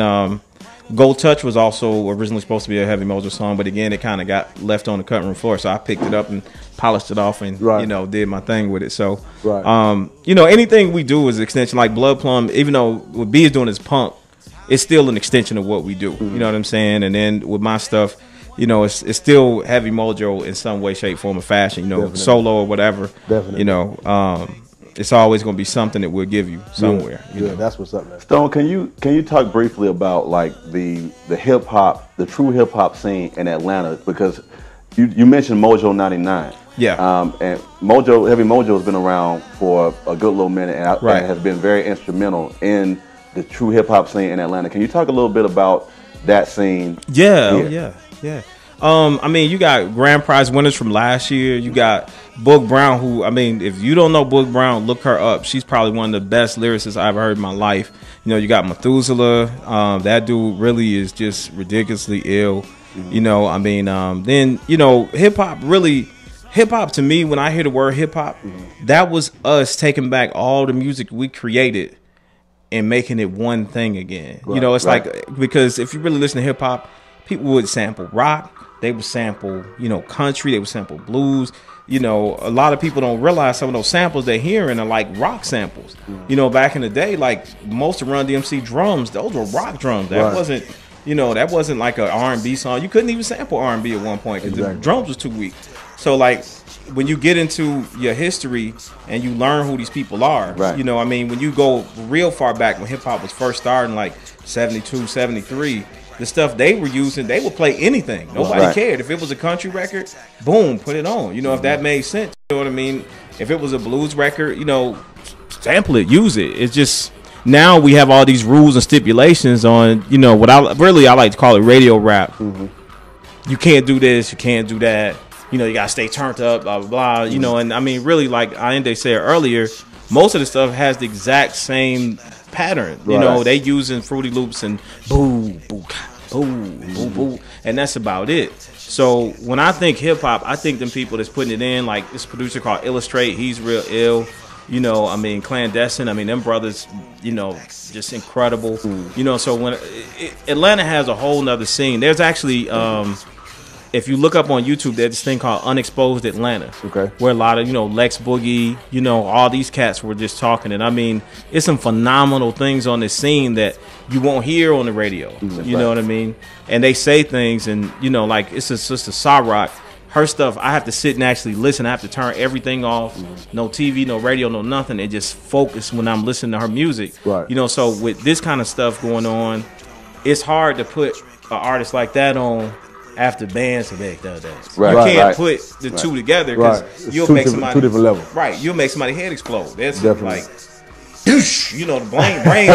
Go Touch was also originally supposed to be a Heavy Mojo song, but again, it kind of got left on the cutting room floor. So I picked it up and polished it off and, you know, did my thing with it. So, you know, anything we do is an extension. Like Blood Plum, even though what B is doing is punk, it's still an extension of what we do. You know what I'm saying? And then with my stuff, you know, it's still Heavy Mojo in some way, shape, form, or fashion, you know, solo or whatever. Definitely. You know, it's always going to be something that we'll give you somewhere. You know? That's what's up, man. Stone, can you talk briefly about like the hip hop, the true hip hop scene in Atlanta? Because you mentioned Mojo 99. Yeah. And Heavy Mojo has been around for a good little minute and has been very instrumental in the true hip hop scene in Atlanta. Can you talk a little bit about that scene? Yeah. I mean, you got grand prize winners from last year. You got Book Brown, who, I mean, if you don't know Book Brown, look her up. She's probably one of the best lyricists I've ever heard in my life. You know, you got Methuselah. That dude really is just ridiculously ill. You know, I mean, then, you know, hip hop to me, when I hear the word hip hop, that was us taking back all the music we created and making it one thing again. You know, it's like, because if you really listen to hip hop, people would sample rock, they would sample, you know, country, they would sample blues. You know, a lot of people don't realize some of those samples they're hearing are like rock samples. You know, back in the day, like most of Run DMC drums, those were rock drums. That wasn't, you know, that wasn't like an R&B song. You couldn't even sample R&B at one point because the drums was too weak. So like when you get into your history and you learn who these people are, you know, I mean, when you go real far back when hip hop was first starting, like 72, 73, the stuff they were using, they would play anything. Nobody cared. If it was a country record, boom, put it on. You know, if that made sense, you know what I mean? If it was a blues record, you know, sample it, use it. It's just, now we have all these rules and stipulations on, you know, what I like to call it radio rap. You can't do this, you can't do that. You know, you got to stay turned up, blah, blah, blah. You know, and I mean, really, like Ayinde said earlier, most of the stuff has the exact same pattern. You know, they using Fruity Loops and boo, boo, boo, boo, boo, and that's about it. So when I think hip hop, I think them people that's putting it in, like this producer called Illustrate, he's real ill. You know, I mean, Clandestine, I mean, them brothers, you know, just incredible. You know, so when Atlanta has a whole nother scene. There's actually, if you look up on YouTube, there's this thing called Unexposed Atlanta, where a lot of, you know, Lex Boogie, you know, all these cats were just talking. And I mean, it's some phenomenal things on this scene that you won't hear on the radio. You know what I mean? And they say things, and, you know, like, it's just a Saw Rock. Her stuff, I have to sit and actually listen. I have to turn everything off. No TV, no radio, no nothing, and just focus when I'm listening to her music. You know, so with this kind of stuff going on, it's hard to put an artist like that on after bands have done that. You can't put the two together because you'll make somebody two different levels. You'll make somebody's head explode. That's definitely like, you know, the brain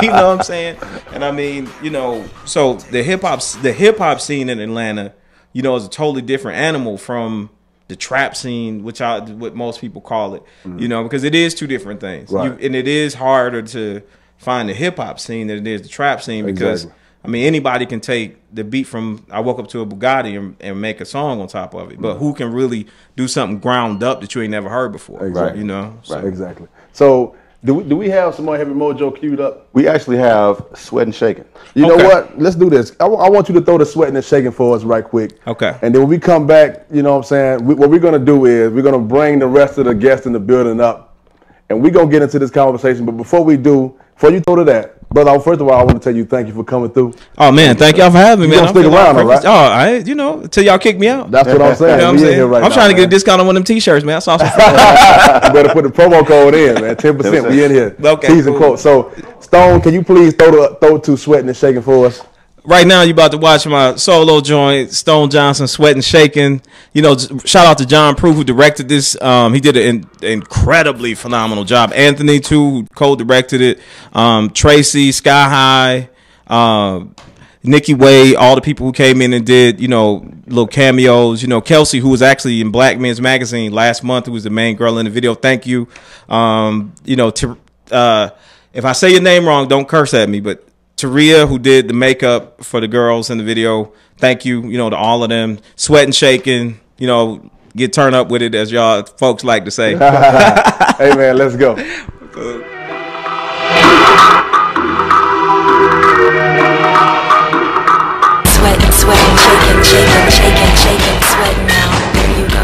you know what I'm saying? And I mean, you know, so the hip hop scene in Atlanta, you know, is a totally different animal from the trap scene, which what most people call it. You know, because it is two different things. And it is harder to find the hip hop scene than it is the trap scene because I mean, anybody can take the beat from I Woke Up to a Bugatti and make a song on top of it. But who can really do something ground up that you ain't never heard before? You know? So. Exactly. So do we have some more Heavy Mojo queued up? We actually have Sweat and Shaking. You know what? Let's do this. I want you to throw the Sweating and Shaking for us right quick. Okay. And then when we come back, you know what I'm saying, what we're going to do is we're going to bring the rest of the guests in the building up. And we're going to get into this conversation. But before we do, before you throw to that, brother, first of all, I want to tell you thank you for coming through. Oh man, thank y'all for having me. You Man, gonna stick around, all right? Oh, you know, until y'all kick me out. That's what I'm saying. You know what I'm saying? Here right I'm now, trying to get a man. discount on one of them T-shirts, man. I saw some. You better put the promo code in, man. 10%. We in here. Okay, T's and cool. quotes. So, Stone, can you please throw to Sweating and Shaking for us? Right now, you about to watch my solo joint, Stone Johnson, Sweating Shaking. You know, shout out to John Prue who directed this. He did an incredibly phenomenal job. Anthony too, who co-directed it. Tracy, Sky High, Nikki Way, all the people who came in and did, you know, little cameos. You know, Kelsey, who was actually in Black Men's Magazine last month, who was the main girl in the video. Thank you. You know, if I say your name wrong, don't curse at me, but Taria, who did the makeup for the girls in the video, thank you, you know, to all of them. Sweating, Shaking, you know, get turned up with it, as y'all folks like to say. Hey, man, let's go. Sweating, shaking, shaking, shaking, shaking, sweating now. There you go,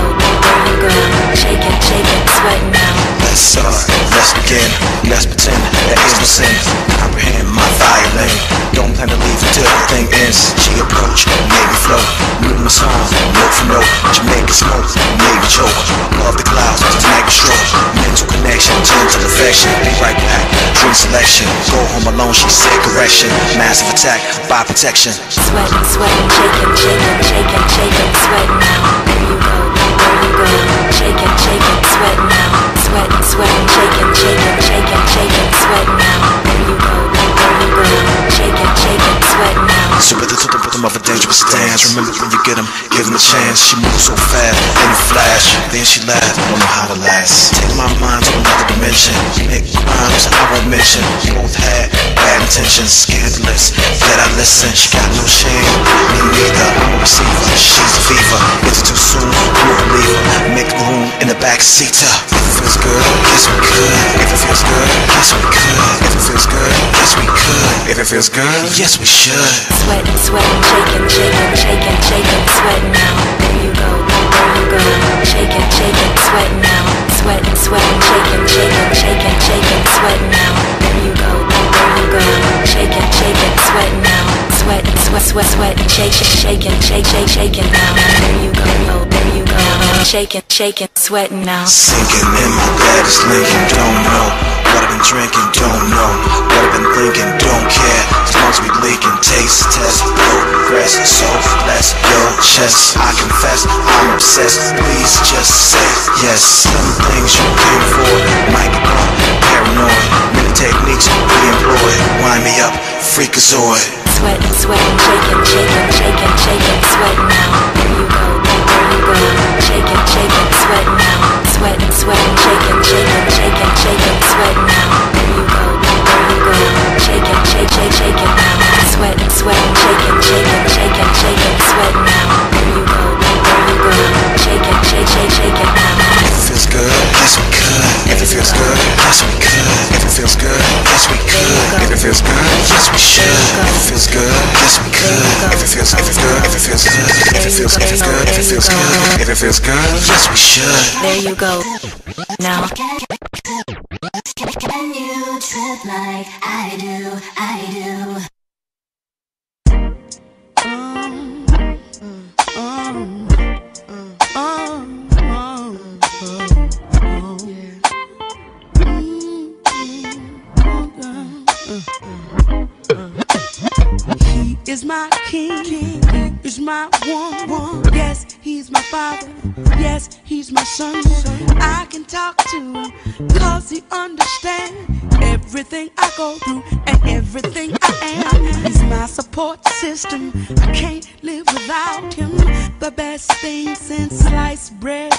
shaking, shaking, sweating now. Let's begin, let's pretend that is no sin. Comprehend my violin. Don't plan to leave until the thing ends. She approached, made me flow. Knew my song, note for note. Jamaican smoke, made me choke. Above the clouds, tonight we stroke. Mental connection, gentle affection. Be right back, dream selection. Go home alone, she said correction. Massive attack, by protection. Sweating, sweating, shaking, shaking, shaking, shaking, sweating now. There you go, shaking, shaking, sweating now. Sweating, sweating, shaking, shaking, shaking, shaking, sweating now. There you go, shaking, shaking, sweating now. So with the rhythm of a dangerous dance. Remember when you get him, give him a chance. She moves so fast, in a flash. Then she laughs, I don't know how to last. Take my mind to another dimension. Make crimes I won't mention. Both had bad intentions, scandalous. Yet I listen, she got no shame. Me neither, I'm a receiver. She's a fever. It's too soon, I'm a believer. Make room in the back seat. If it feels good, yes we could. If it feels good, yes we could. If it feels good, yes we could. If it feels good, yes we should. Sweating, sweating, shaking, shaking, shaking, shaking, sweating now. There you go, shaking, shaking, sweating now. Sweating, sweating, shaking, shaking, shaking, shaking, sweating now. There you go, shaking, shaking, sweating now. Sweating, sweating, shaking, shaking now. There you go, shaking, shaking, sweating now. Sinking in my bed is Lincoln, don't know what I've been drinking, don't know what I've been thinking, don't care. As long as we leaking, taste test, progress, so bless your chest. I confess, I'm obsessed. Please just say yes. Some things you came for might be wrong, paranoid. Many techniques we employ. Wind me up, freakazoid. Sweating, sweating, shaking, shaking, shaking, shaking, sweating now. There you go, shaking, shaking, sweating now. Sweating, sweating, shaking, shaking, shaking, shaking, sweating now. There you go, shaking, shaking now. Sweating, sweating, shaking, shaking, shaking, shaking, sweating now. There you go, shaking, shaking now. If it feels good, yes we could. If it feels good, yes we could. If it feels good, yes we could. If it feels good, yes we should. If it feels good, yes we could. If it feels good, if it feels good, if it feels good, if it feels good, if it feels good, yes we should. There you go. Now. Can you trip like I do? I do. He is my king, he is my one. Yes, he's my father, yes, he's my son. I can talk to him, cause he understands everything I go through and everything I am. He's my support system, I can't live without him. The best thing since sliced bread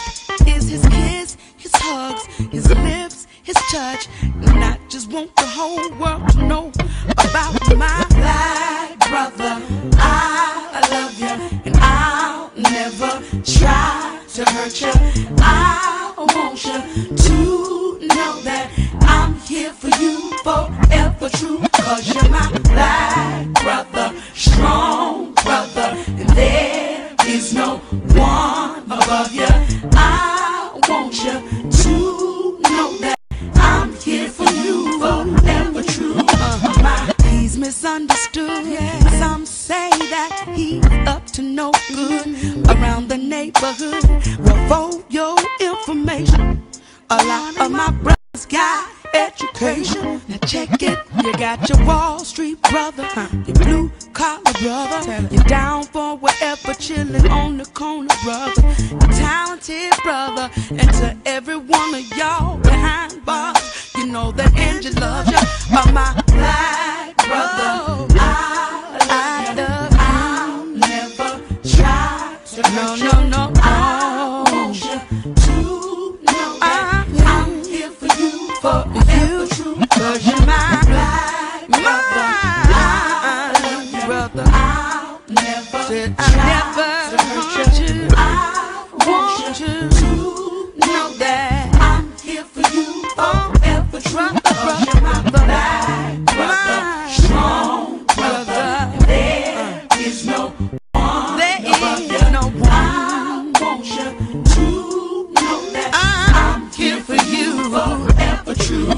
is his kiss, his hugs, his lips, his touch. And I just want the whole world to know about my black brother. I love you and I'll never try to hurt you. I want you to know that I'm here for you forever true. Cause you're my black brother, strong brother, and there is no one above you. I want you to know that I'm here for you forever true. misunderstood. Some say that he's up to no good around the neighborhood. Well, for your information, a lot of my brothers got education. Now check it. You got your Wall Street brother, your blue collar brother, you're down for whatever, chilling on the corner brother, your talented brother, and to every one of y'all behind bars, you know that Angie loves you. My black brother, I love you. I'll never try to hurt you. I want you to know that I'm here for you forever true. 'Cause you're my black brother. I love you, brother. I'll never hurt you. I want you to know that I'm here for you forever true. Brother, my black brother, strong brother. There is no one. There is no one. I want you to know that I'm here for you forever true.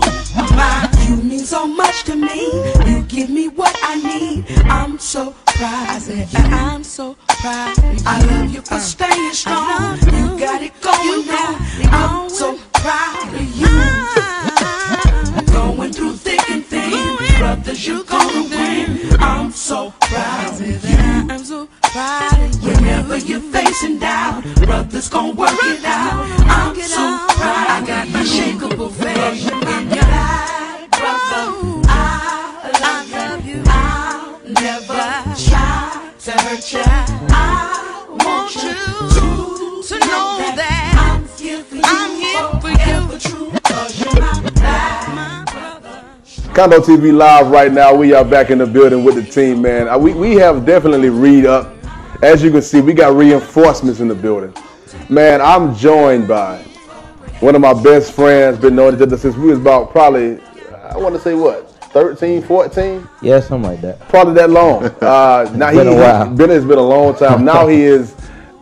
You mean so much to me. You give me what I need. I'm so proud. I said I'm so proud. I love you for staying strong. You got it going now. I'm so proud of you. Going through thick and thin, brothers, you're gonna win. I'm so proud of you. I'm so proud of you. Whenever you're facing down, brothers gonna work it out. I'm so proud. I got unshakable faith in your life. I love you. I'll never try to hurt you. I want you to know that I'm here for you. Condo TV live right now. We are back in the building with the team, man. We have definitely read up. As you can see, we got reinforcements in the building. Man, I'm joined by one of my best friends. Been knowing each other since we was about probably, I want to say what, 13, 14? Yeah, something like that. Probably that long. Now Been a while. It's been a long time. Now he is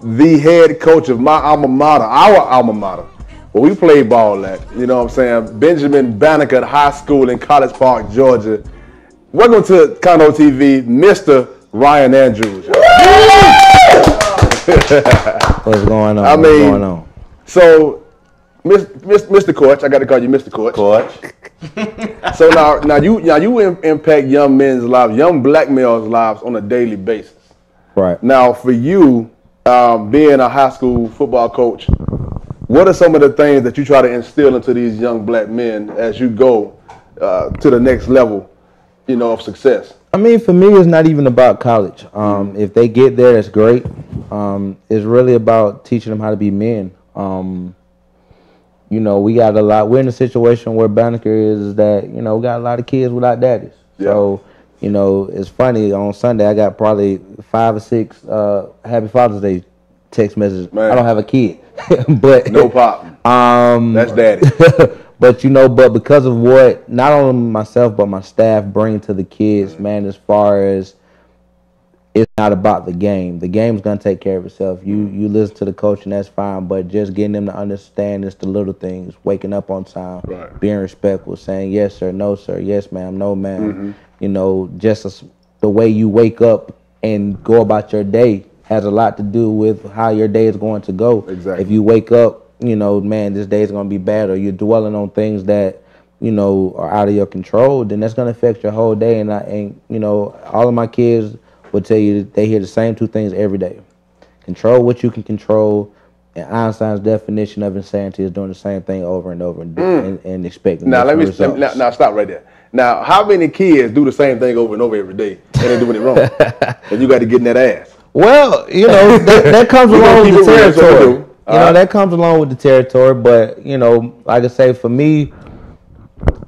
the head coach of my alma mater, our alma mater, where we played ball at. You know what I'm saying? Benjamin Banneker High School in College Park, Georgia. Welcome to Condo TV, Mr. Ryan Andrews. What's going on? What's going on? So, Mr. Coach, I got to call you Mr. Coach. So now you impact young men's lives, young black males' lives on a daily basis. Right. Now, for you, being a high school football coach, what are some of the things that you try to instill into these young black men as you go to the next level, you know, of success? I mean, for me, it's not even about college. If they get there, that's great. It's really about teaching them how to be men. You know, we got a lot. We're in a situation where Banneker is that, you know, we got a lot of kids without daddies. Yeah. So, you know, it's funny. On Sunday, I got probably 5 or 6 Happy Father's Day text messages. Man. I don't have a kid, but no pop. That's daddy. But you know, because of what not only myself but my staff bring to the kids, man, as far as it's not about the game. The game's gonna take care of itself. You listen to the coach and that's fine, but just getting them to understand it's the little things, waking up on time, right, being respectful, saying yes sir, no sir, yes ma'am, no ma'am. You know, just the way you wake up and go about your day has a lot to do with how your day is going to go. Exactly. If you wake up, you know, man, this day is going to be bad, or you're dwelling on things that, you know, are out of your control, then that's going to affect your whole day. And you know, all of my kids will tell you that they hear the same 2 things every day. Control what you can control, and Einstein's definition of insanity is doing the same thing over and over and expecting now now stop right there. Now, how many kids do the same thing over and over every day and they're doing it wrong? And you got to get in that ass. Well, you know, that comes along with the territory. You know, that comes along with the territory, but, you know, like I say, for me,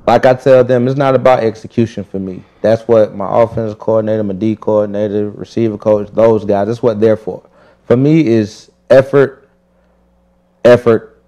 like I tell them, it's not about execution for me. That's what my offensive coordinator, my D coordinator, receiver coach, those guys, that's what they're for. For me is effort, effort,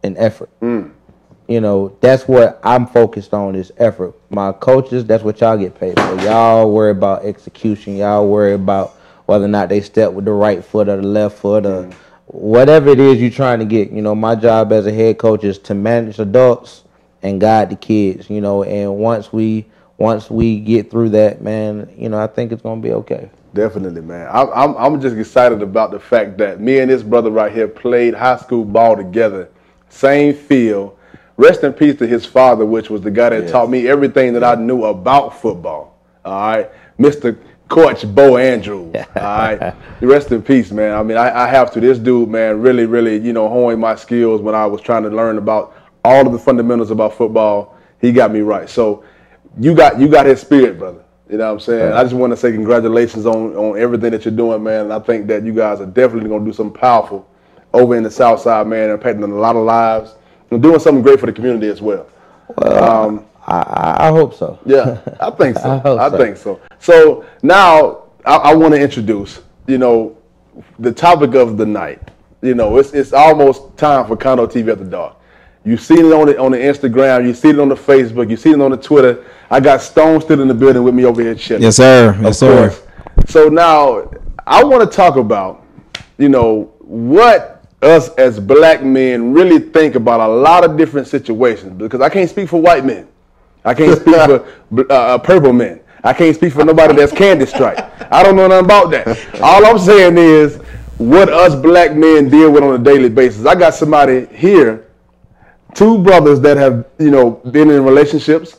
and effort. You know, that's what I'm focused on is effort. My coaches, that's what y'all get paid for. Y'all worry about execution. Y'all worry about whether or not they step with the right foot or the left foot or whatever it is you're trying to get. You know, my job as a head coach is to manage adults and guide the kids, you know, and once we once we get through that, man, you know, I think it's gonna be okay. Definitely, man. I'm just excited about the fact that me and this brother right here played high school ball together, same field. Rest in peace to his father, which was the guy that taught me everything that I knew about football. All right, Mr. Coach Bo Andrews. All right, rest in peace, man. I mean, I have to. This dude, man, really, really, you know, honed my skills when I was trying to learn about all of the fundamentals about football. He got me right. So you got his spirit, brother. You know what I'm saying? Right. I just want to say congratulations on everything that you're doing, man. And I think that you guys are definitely going to do something powerful over in the South Side, man, impacting a lot of lives and doing something great for the community as well. Well, I hope so. Yeah, I think so. I think so. So now I want to introduce, you know, the topic of the night. You know, it's almost time for Condo TV After Dark. You've seen it on the Instagram. You see it on the Facebook. You see it on the Twitter. I got Stone still in the building with me over here chilling. Yes, sir. Yes, sir. So now I want to talk about, you know, what us as black men really think about a lot of different situations. Because I can't speak for white men. I can't speak for purple men. I can't speak for nobody that's Candy Stripe. I don't know nothing about that. All I'm saying is what us black men deal with on a daily basis. I got somebody here, two brothers that have, you know, been in relationships,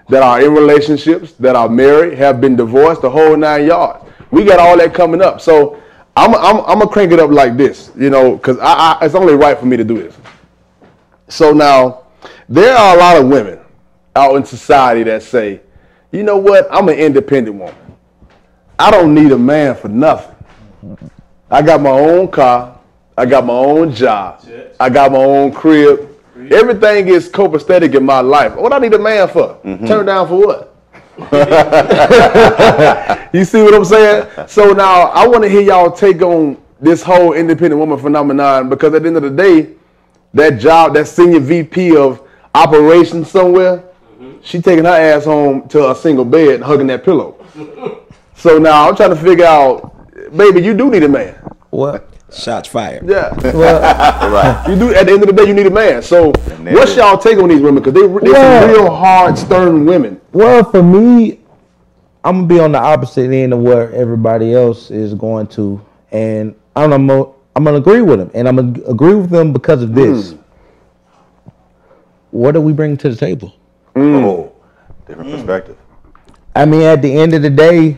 that are in relationships, that are married, have been divorced, the whole 9 yards. We got all that coming up. So I'm gonna crank it up like this, you know, because it's only right for me to do this. So now, there are a lot of women out in society that say, you know what, I'm an independent woman. I don't need a man for nothing. I got my own car. I got my own job. I got my own crib. Everything is copacetic in my life. What I need a man for? Turn down for what? You see what I'm saying? So now I want to hear y'all take on this whole independent woman phenomenon, because at the end of the day, that job, that senior VP of operations somewhere, she taking her ass home to a single bed, hugging that pillow. So now I'm trying to figure out, baby, you do need a man. What? Shots fired. Yeah. Well, Right. You do. At the end of the day, you need a man. So what's y'all take on these women? Because they're some real hard, stern women. Well, for me, I'm gonna be on the opposite end of where everybody else is going to, and I'm gonna agree with them, and I'm gonna agree with them because of this. What do we bring to the table? Oh, different perspective. I mean, at the end of the day,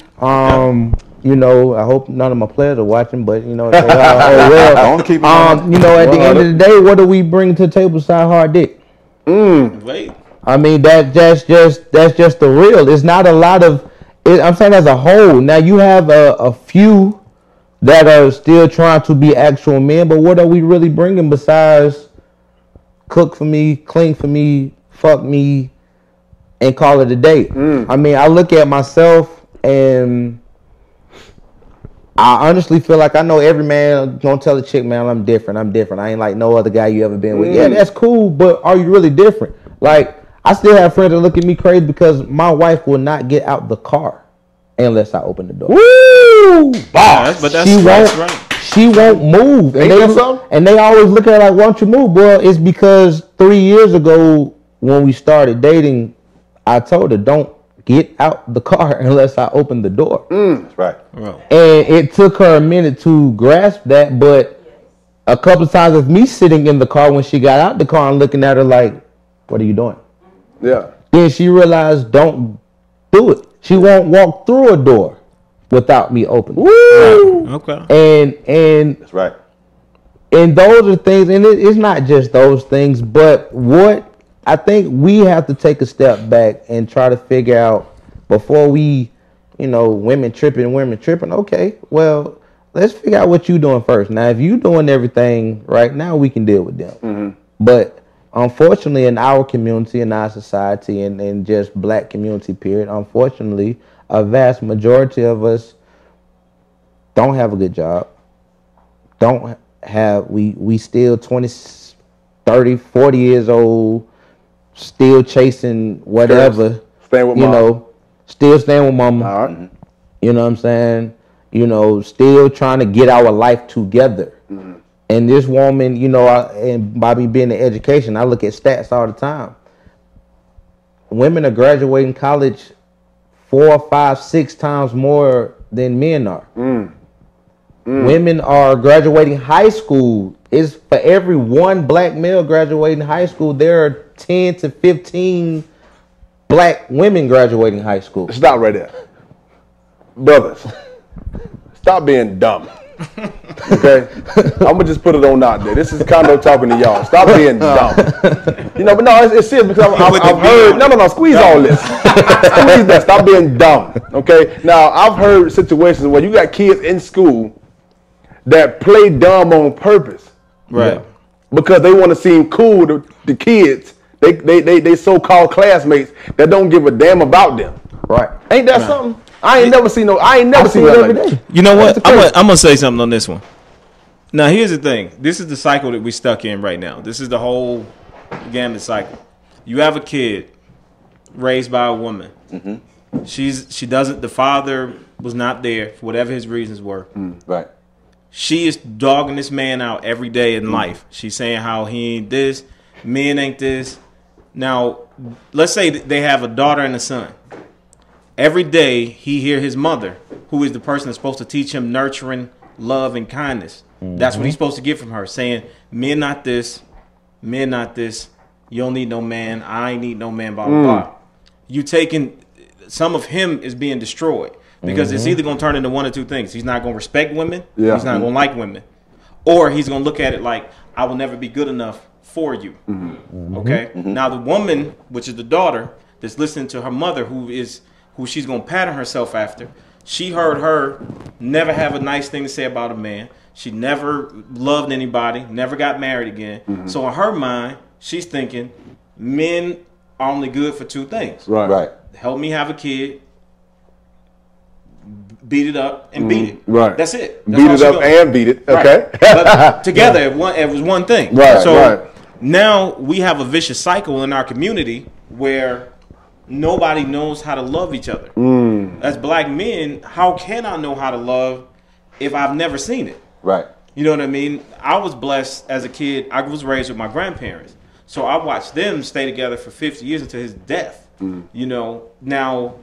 you know, I hope none of my players are watching, but you know, if they are, oh well. Don't keep you know, at the end of the day, what do we bring to the table besides hard dick? Wait. I mean, that's just the real. It's not a lot of. I'm saying as a whole. Now you have a few that are still trying to be actual men, but what are we really bringing besides cook for me, clean for me, fuck me, and call it a day? I mean, I look at myself and I honestly feel like I know every man gonna tell a chick, man, I'm different. I ain't like no other guy you ever been with. Yeah, that's cool, but are you really different? Like, I still have friends that look at me crazy because my wife will not get out the car unless I open the door. Woo! Boss. But that's right. She won't move. And they always look at her like, why don't you move? Well, it's because 3 years ago when we started dating, I told her, don't get out the car unless I open the door. That's right. And it took her a minute to grasp that, but a couple of times of me sitting in the car when she got out the car and looking at her like, what are you doing? Yeah. Then she realized, don't do it. She won't walk through a door without me opening. Woo! Okay. And That's right. And those are things, and it's not just those things, but what I think we have to take a step back and try to figure out before we, you know, women tripping. Okay, well, let's figure out what you're doing first. Now, if you're doing everything right now, we can deal with them. But unfortunately, in our community, in our society, and just black community, period, unfortunately, a vast majority of us don't have a good job. We still 20, 30, 40 years old, still chasing whatever. Staying with you mom. know, still staying with mama. All right. You know what I'm saying? You know, still trying to get our life together. And this woman, you know, and by me being in education, I look at stats all the time. Women are graduating college 4, 5, 6 times more than men are. Women are graduating high school. Is for every one black male graduating high school, there are 10 to 15 black women graduating high school. Stop right there. Brothers, stop being dumb. Okay? I'm going to just put it on out there. This is Condo talking to y'all. Stop being dumb. You know, but no, it's serious because I've heard, no, squeeze all this. Squeeze that. Stop being dumb. Okay? Now, I've heard situations where you got kids in school that play dumb on purpose. Right. Because they want to seem cool to the kids. They so-called classmates that don't give a damn about them. Right. Ain't that something? I ain't never seen no. I ain't never seen that every day. You know what? I'm gonna say something on this one. Now, here's the thing. This is the cycle that we stuck in right now. This is the whole gamut cycle. You have a kid raised by a woman. She doesn't. The father was not there for whatever his reasons were. Right. She is dogging this man out every day in life. She's saying how he ain't this, men ain't this. Now, let's say they have a daughter and a son. Every day he hear his mother, who is the person that's supposed to teach him nurturing, love, and kindness. That's what he's supposed to get from her, saying, men not this, men not this. You don't need no man. I ain't need no man, blah, blah, blah. You taking, some of him is being destroyed. Because it's either going to turn into one or two things. He's not going to respect women. Yeah. He's not going to like women. Or he's going to look at it like, I will never be good enough for you. Okay? Now, the woman, which is the daughter, that's listening to her mother, who she's going to pattern herself after, she heard her never have a nice thing to say about a man. She never loved anybody, never got married again. So in her mind, she's thinking, men are only good for two things. Right. Help me have a kid, beat it up, and beat it. Right. That's it. That's beat all it she up goes. and beat it. Okay. Right. But together, it was one thing. Right. So now we have a vicious cycle in our community where nobody knows how to love each other. As black men, how can I know how to love if I've never seen it? Right. You know what I mean? I was blessed as a kid. I was raised with my grandparents. So I watched them stay together for 50 years until his death. You know, now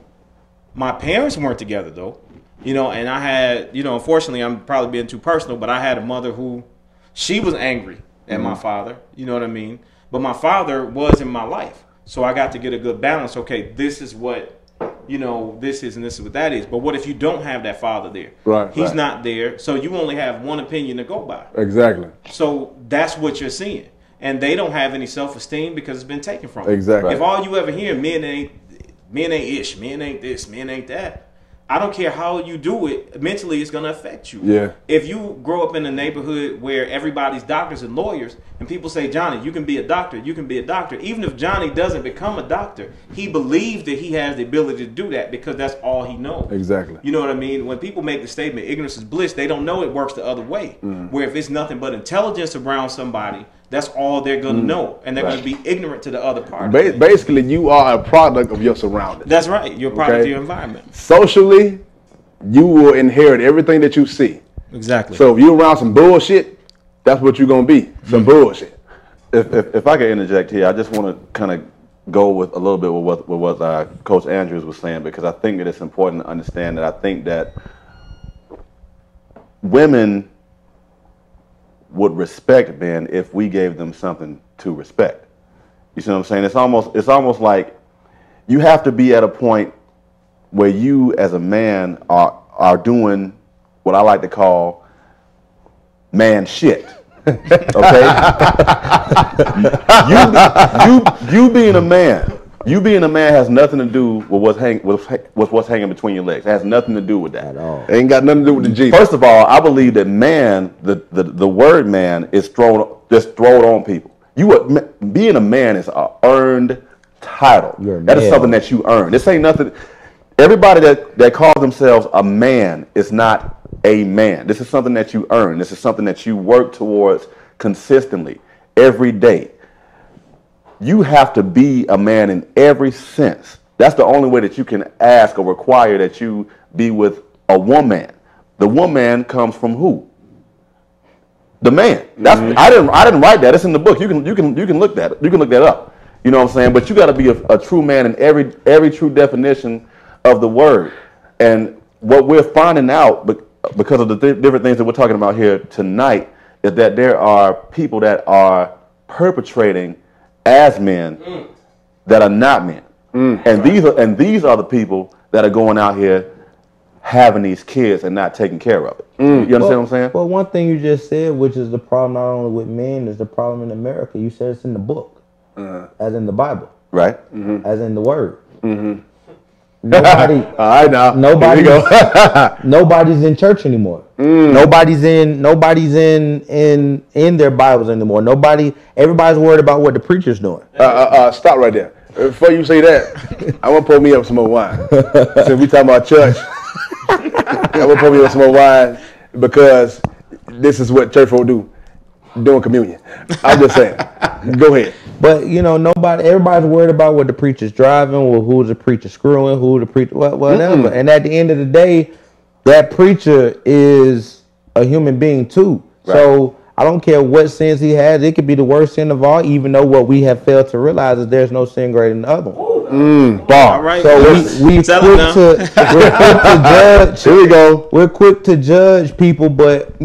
my parents weren't together though. You know, and I had, you know, unfortunately, I'm probably being too personal, but I had a mother who, she was angry at my father. You know what I mean? But my father was in my life. So I got to get a good balance. Okay, this is what, you know, this is and this is what that is. But what if you don't have that father there? Right. He's not there. So you only have one opinion to go by. Exactly. So that's what you're seeing. And they don't have any self-esteem because it's been taken from them. Exactly. If all you ever hear, men ain't ish, men ain't this, men ain't that. I don't care how you do it, mentally it's going to affect you. Yeah. If you grow up in a neighborhood where everybody's doctors and lawyers, and people say, Johnny, you can be a doctor, you can be a doctor. Even if Johnny doesn't become a doctor, he believes that he has the ability to do that because that's all he knows. Exactly. You know what I mean? When people make the statement, ignorance is bliss, they don't know it works the other way. Where if it's nothing but intelligence around somebody, that's all they're going to know. And they're going to be ignorant to the other part. Basically, you are a product of your surroundings. That's right. You're a product of your environment. Socially, you will inherit everything that you see. Exactly. So if you're around some bullshit, that's what you're going to be. Some bullshit. If I could interject here, I just want to kind of go with a little bit with what Coach Andrews was saying, because I think that it's important to understand that I think that women would respect men if we gave them something to respect. You see what I'm saying? It's almost like you have to be at a point where you as a man are doing what I like to call man shit. Okay? you being a man. You being a man has nothing to do with what's hanging between your legs. It has nothing to do with that. At all. Ain't got nothing to do with the G. First of all, I believe that man, the word man is thrown on people. Being a man is an earned title. That is something that you earn. This ain't nothing. Everybody that calls themselves a man is not a man. This is something that you earn. This is something that you work towards consistently every day. You have to be a man in every sense. That's the only way that you can ask or require that you be with a woman. The woman comes from who? The man. That's I didn't write that. It's in the book. You can look that. You can look that up. You know what I'm saying? But you got to be a true man in every true definition of the word. And what we're finding out because of the different things that we're talking about here tonight is that there are people that are perpetrating as men that are not men. And these are the people that are going out here having these kids and not taking care of it. You understand what I'm saying? Well, one thing you just said, which is the problem not only with men, is the problem in America. You said it's in the book, as in the Bible, right? As in the word. Nobody. All right, now. Nobody's in church anymore. Nobody's in their Bibles anymore. Everybody's worried about what the preacher's doing. Stop right there. Before you say that, I want to pour me up some more wine. Since we talking about church, I want to pour me up some more wine because this is what church folk do, doing communion. I'm just saying. Go ahead. But everybody's worried about what the preacher's driving, or who's the preacher screwing, who the preacher, whatever. And at the end of the day, that preacher is a human being too. Right. So I don't care what sins he has. It could be the worst sin of all, even though what we have failed to realize is there's no sin greater than the other one. All right. So we're quick to judge. Here we go. We're quick to judge people, but at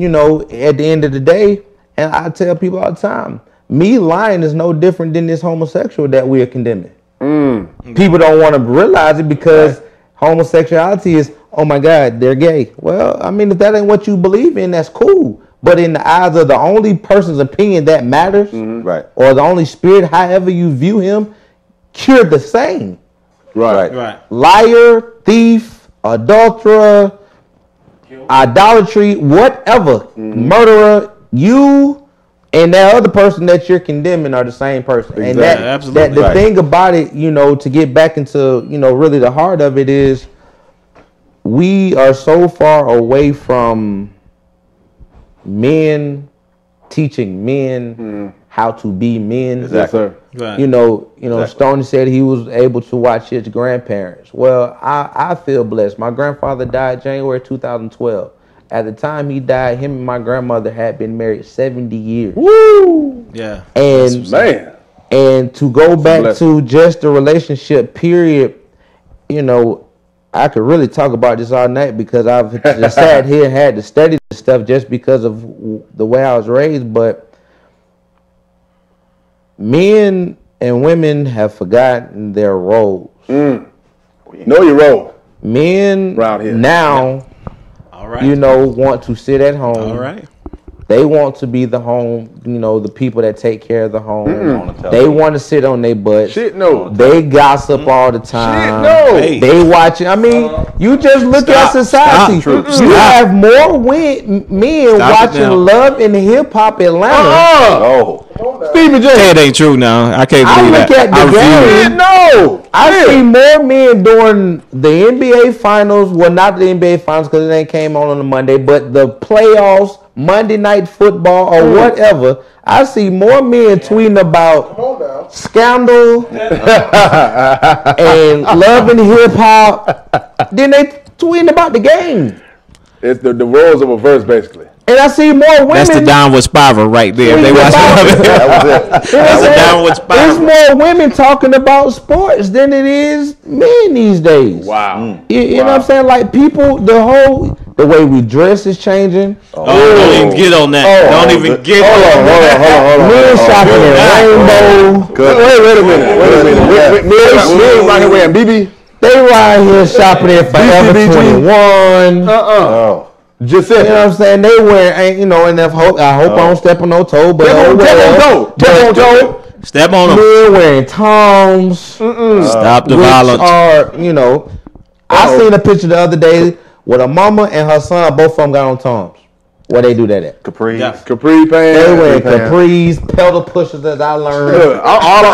the end of the day, and I tell people all the time, me lying is no different than this homosexual that we are condemning. People don't want to realize it because homosexuality is, oh my God, they're gay. Well, I mean, if that ain't what you believe in, that's cool. But in the eyes of the only person's opinion that matters, right, or the only spirit, however you view him, you're the same. Right. Liar, thief, adulterer, idolatry, whatever, murderer, you and that other person that you're condemning are the same person. Exactly. And the thing about it, to get back into, really the heart of it is we are so far away from men teaching men how to be men. Exactly. Right. Stoney said he was able to watch his grandparents. Well, I feel blessed. My grandfather died January 2012. At the time he died, him and my grandmother had been married 70 years. Woo! Yeah. And man. And to go back to just the relationship period, I could really talk about this all night because I've just sat here and had to study this stuff just because of the way I was raised. But men and women have forgotten their roles. Know your role. Men around here now, all right, want to sit at home. All right. They want to be the home, the people that take care of the home. They want to sit on their butts. Shit, no. They gossip all the time. Shit, no. Hey. They watch it. I mean, you just look at society. You have more men watching Love and Hip Hop Atlanta. Stephen J. That ain't true now. I can't believe that. Look at the game. No. I see more men during the NBA Finals. Well, not the NBA Finals because it ain't came on a Monday, but the playoffs, Monday Night Football or whatever. I see more men tweeting about Scandal and Love and Hip Hop than they tweeting about the game. It's the roles of reverse, basically. And I see more women. That's the downward spiral right there. They watch That was it. That's the downward spiral. There's more women talking about sports than it is men these days. Wow. You know what I'm saying? Like people, the way we dress is changing. Don't even get on that. Don't even get on that. Men shopping at Rainbow. Wait a minute. Men right here wearing BB. They right here shopping at Forever 21. Just said, you know what I'm saying? They wear, and I hope I don't step on no toe, but step on toe. Step on them. Men wearing Toms. Stop the violence. I seen a picture the other day with a mama and her son. Both of them got on Toms. Where they do that at? Capri. Yeah. Capri pants. They wear capris, pedal pushers, as I learned.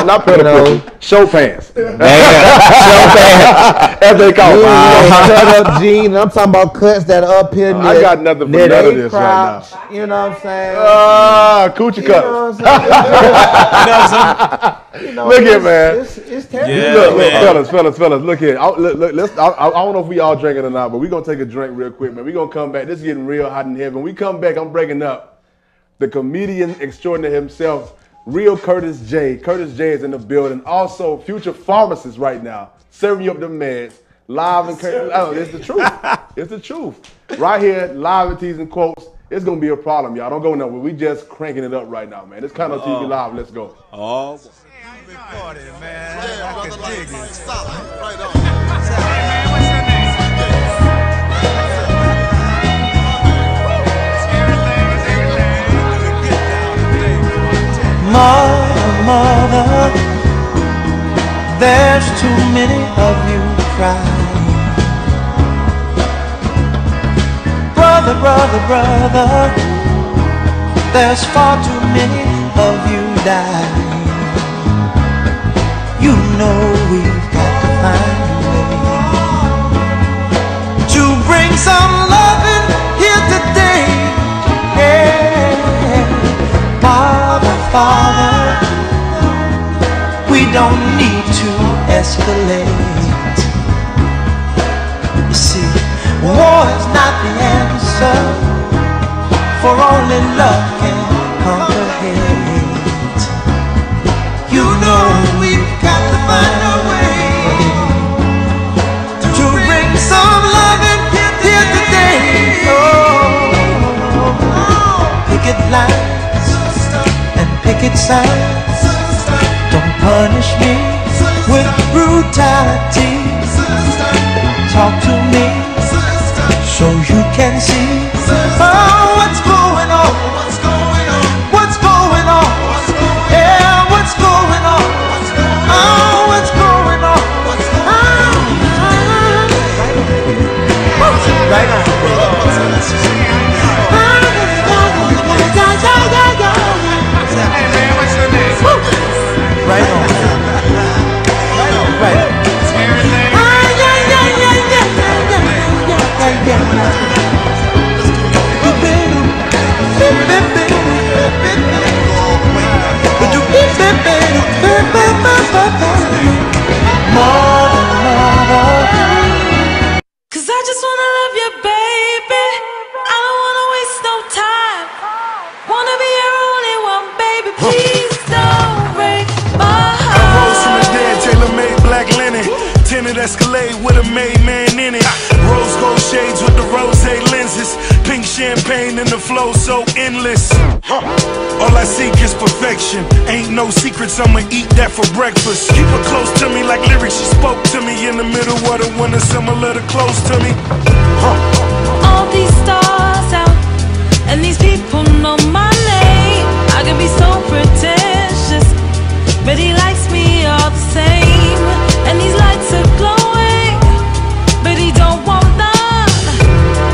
Not pedal pushers. Show pants. Show pants. As they call it. Cut up jeans. I'm talking about cuts that are up here. I got nothing for none of this crotch, right now. You know what I'm saying? Coochie You cuts. know what I'm saying? Look here, man. It's terrible. Yeah, Look, fellas, look here. I don't know if we all drinking or not, but we're going to take a drink real quick, man. We're going to come back. This is getting real hot in here. When we come back, I'm breaking up the comedian extraordinaire himself, real Curtis J. Curtis J is in the building. Also, future pharmacist right now, serving you up the meds. Live and it's the truth. It's the truth. Right here, live and teasing quotes. It's gonna be a problem, y'all. Don't go nowhere. We just cranking it up right now, man. It's Condo TV Live. Let's go. Oh. Mother, there's too many of you crying. Brother, there's far too many of you dying. You know we've got to find a way to bring some loving here today. Yeah. Father, we don't need to escalate. You see, war is not the answer, for only love can conquer hate. You know we've got to find a way to bring some loving here today. Oh, picket lines and picket signs, don't punish me with brutality. Talk to me so you can see what's going on. What's going on? Yeah, what's going on? Oh, what's going on? Right on. Right on. Right. Cause I just wanna love you, baby. I don't wanna waste no time. Wanna be your only one, baby. Please don't break my heart. I rose from the dead, tailor-made black linen. Tinted Escalade with a made man in it. Rose gold shades with the rose lenses. Pink champagne and the flow so endless. All I seek is perfection. Ain't no secrets, I'ma eat that for breakfast. Keep her close to me like lyrics she spoke to me. In the middle of the winter, similar to close to me. All these stars out, and these people know my name. I can be so pretentious, but he likes me all the same. And these lights are glowing, but he don't want none.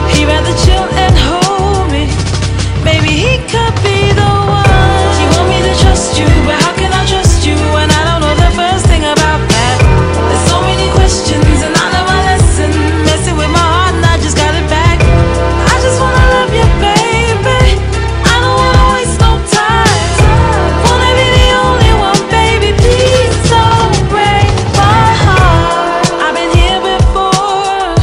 He'd rather chill and hold me. Maybe he could be the one. You want me to trust you, but how can I trust you when I don't know the first thing about that? There's so many questions and I know my lesson. Messing with my heart and I just got it back. I just wanna love you, baby. I don't wanna waste no time. Wanna be the only one, baby. Please don't break my heart. I've been here before.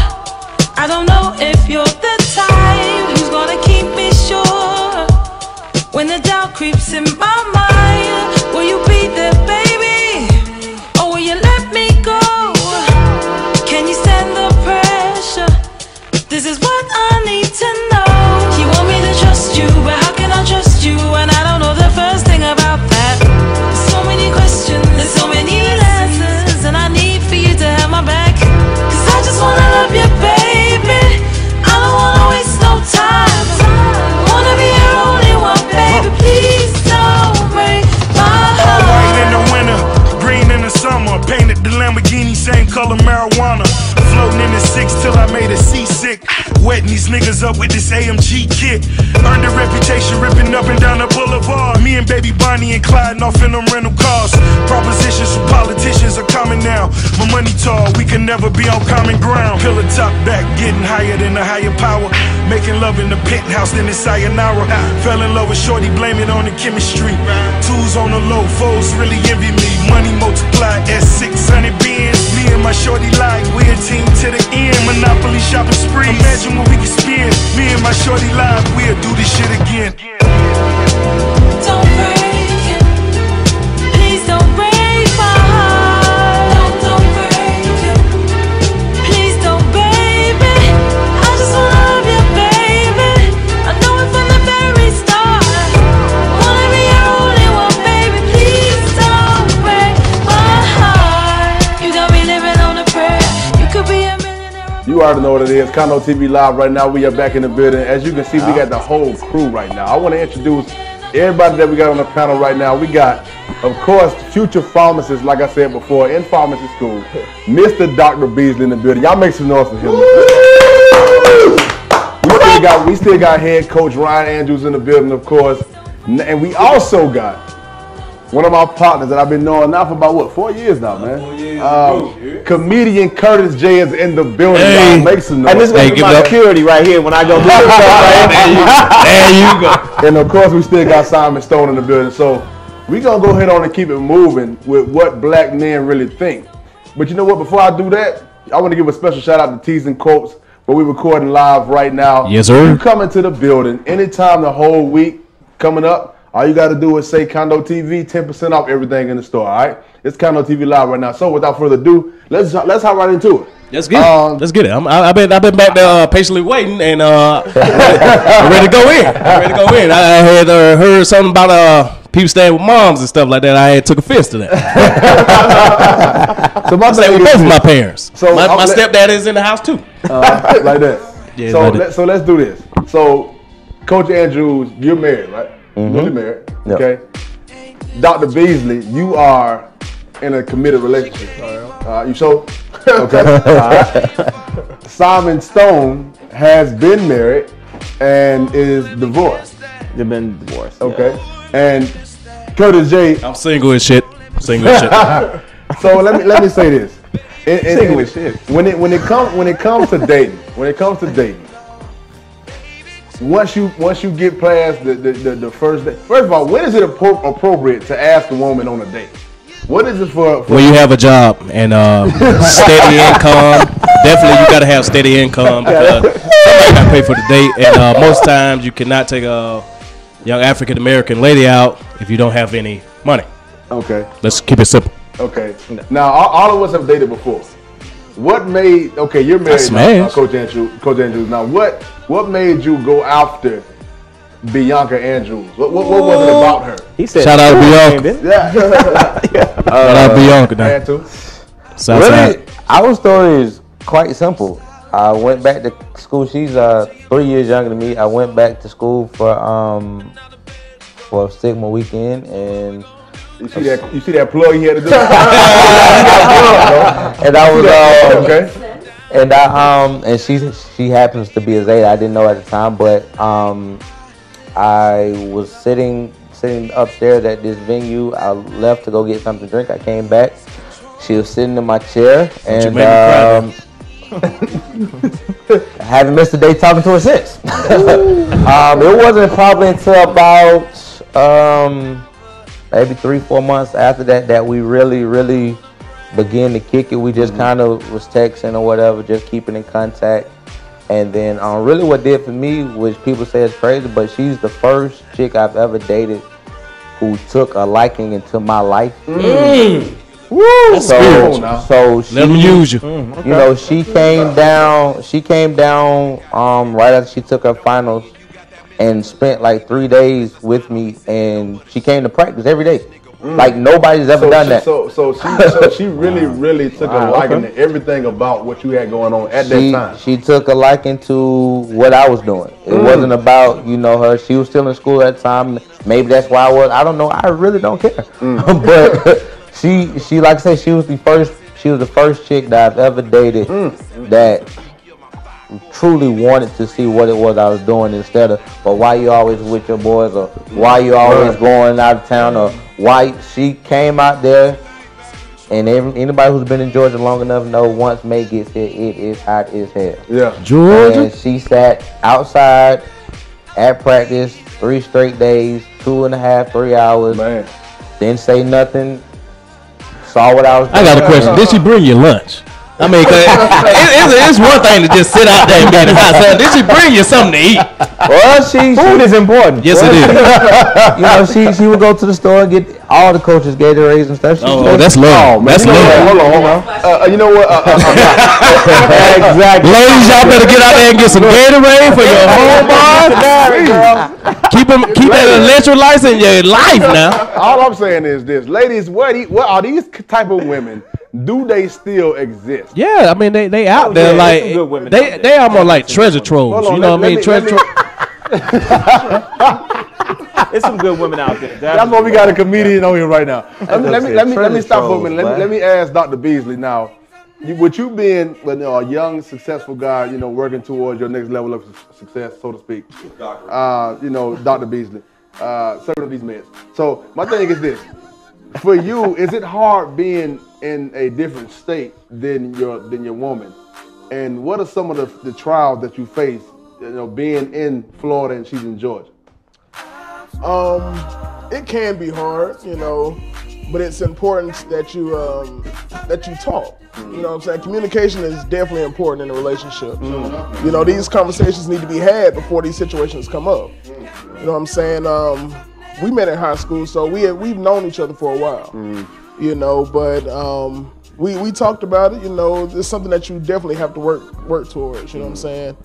I don't know if you're the type who's gonna keep me sure. When the doubt creeps in my mind, will you be there, baby? Or will you let me go? Can you stand the pressure? This is what I need to know. You want me to trust you, but how can I trust you when I don't know the first thing about that? There's so many questions, there's so many lessons, and I need for you to have my back. Cause I just wanna love you, baby. I don't wanna waste no time. Wanna be your only one, baby. Please don't break my heart. All white in the winter, green in the summer. Painted the Lamborghini, same color marijuana. Floating in the six till I made it seasick. Wetting these niggas up with this AMG kit. Earned a reputation ripping up and down the boulevard. Me and baby Bonnie and Clyde off in them rental cars. Propositions from politicians are common now. My money tall, we can never be on common ground. Pillar top back, getting higher than a higher power. Making love in the penthouse, then it's sayonara. Fell in love with shorty, blame it on the chemistry. Tools on the low, foes really envy me. Money multiplied, S600 Benz. Me and my shorty like, we a team to the end. Monopoly shopping spree. Imagine what we can spend. Me and my shorty live, we'll do this shit again. Don't break it. Please don't break my heart. Don't break it. Please You already know what it is. Condo TV Live right now. We are back in the building. As you can see, we got the whole crew right now. I want to introduce everybody that we got on the panel right now. We got, of course, future pharmacists, like I said before, in pharmacy school. Mr. Dr. Beasley in the building. Y'all make some noise for him. We still got head coach Ryan Andrews in the building, of course. And we also got one of my partners that I've been knowing now for about, what, 4 years now, man? 4 years. Comedian Curtis J is in the building. Hey. Make some noise. And this is going to be my security right here when I go do this stuff. There you go. And, of course, we still got Simon Stone in the building. So we're going to go ahead on and keep it moving with what black men really think. But you know what? Before I do that, I want to give a special shout-out to Tees and Quotes, where we're recording live right now. Yes, sir. You come into the building anytime the whole week coming up. All you got to do is say Condo TV, 10% off everything in the store, all right? It's Condo TV Live right now. So without further ado, let's hop right into it. Let's get it. Let's get it. I've been back there patiently waiting and ready to go in. I had heard something about people staying with moms and stuff like that. I had took offense to that. So my staying with both of my parents. So my stepdad is in the house too. Like that. Yeah, so let's do this. So Coach Andrews, you're married, right? Mm-hmm. Really married. Yep. Okay. Dr. Beasley, you are in a committed relationship. You so? Okay. Right. Simon Stone has been married and is divorced. They've been divorced. Okay. Yeah. And Curtis J. I'm single as shit. So let me say this. Single as shit. When it comes to dating, once you get past the first day, first of all, when is it appropriate to ask a woman on a date? What is it for when you have a job and steady income? Definitely, you got to have steady income because somebody got to pay for the date. And most times, you cannot take a young African American lady out if you don't have any money. Okay. Let's keep it simple. Okay. Now, all of us have dated before. What made you're married now, Coach Andrews. Now, what made you go after Bianca Andrews? What was it about her? He said, shout out to Bianca. Yeah. Shout out to Bianca. Really, our story is quite simple. I went back to school. She's 3 years younger than me. I went back to school for Sigma weekend, and you see that plug he had to do. And I was okay. And she happens to be a Zeta. I didn't know at the time, but I was sitting upstairs at this venue. I left to go get something to drink. I came back. She was sitting in my chair, and I haven't missed a day talking to her since. It wasn't probably until about maybe 3-4 months after that we really began to kick it. We just kind of was texting or whatever, just keeping in contact. And then really what did for me, which people say is crazy, but she's the first chick I've ever dated who took a liking into my life. Woo! So she, let them use you. You know, she came down right after she took her finals and spent like 3 days with me, and she came to practice every day. Like nobody's ever done that. So she really took a liking to everything about what you had going on at that time. She took a liking to what I was doing. It wasn't about her. She was still in school at the time. Maybe that's why I don't know. I really don't care. But she like I said, she was the first chick that I've ever dated that truly wanted to see what it was I was doing instead of, but why you always with your boys, or why you always going out of town, or why. She came out there, and anybody who's been in Georgia long enough know once May gets here, it is hot as hell. Yeah, Georgia. And she sat outside at practice 3 straight days, 2.5, 3 hours. Man, didn't say nothing. Saw what I was doing. I got a question. Did she bring you lunch? I mean, it's one thing to just sit out there and be in the house. Did she bring you something to eat? Well, food is important. Yes, it is. She would go to the store and get all the coaches Gatorades and stuff. That's love. That's love. Hold on. You know what? Exactly. Ladies, y'all better get out there and get some Gatorade for your home bar. Keep that electrolytes in your life now. All I'm saying is this, ladies. What are these type of women do they still exist? Yeah, I mean they out there like they almost like treasure trolls. Hold on, You know what I mean? Treasure trolls. There's some good women out there. That's why we got a comedian on here right now. Let me stop for a minute. Let me ask Dr. Beasley now. With you being a young, successful guy, working towards your next level of success, so to speak. Dr. Beasley, serving up these men. So my thing is this: for you, is it hard being in a different state than your woman? And what are some of the trials that you face, being in Florida and she's in Georgia? It can be hard, but it's important that you talk. You know what I'm saying? Communication is definitely important in a relationship. These conversations need to be had before these situations come up. You know what I'm saying? We met in high school, so we've known each other for a while. But we talked about it. It's something that you definitely have to work towards. You know what I'm saying?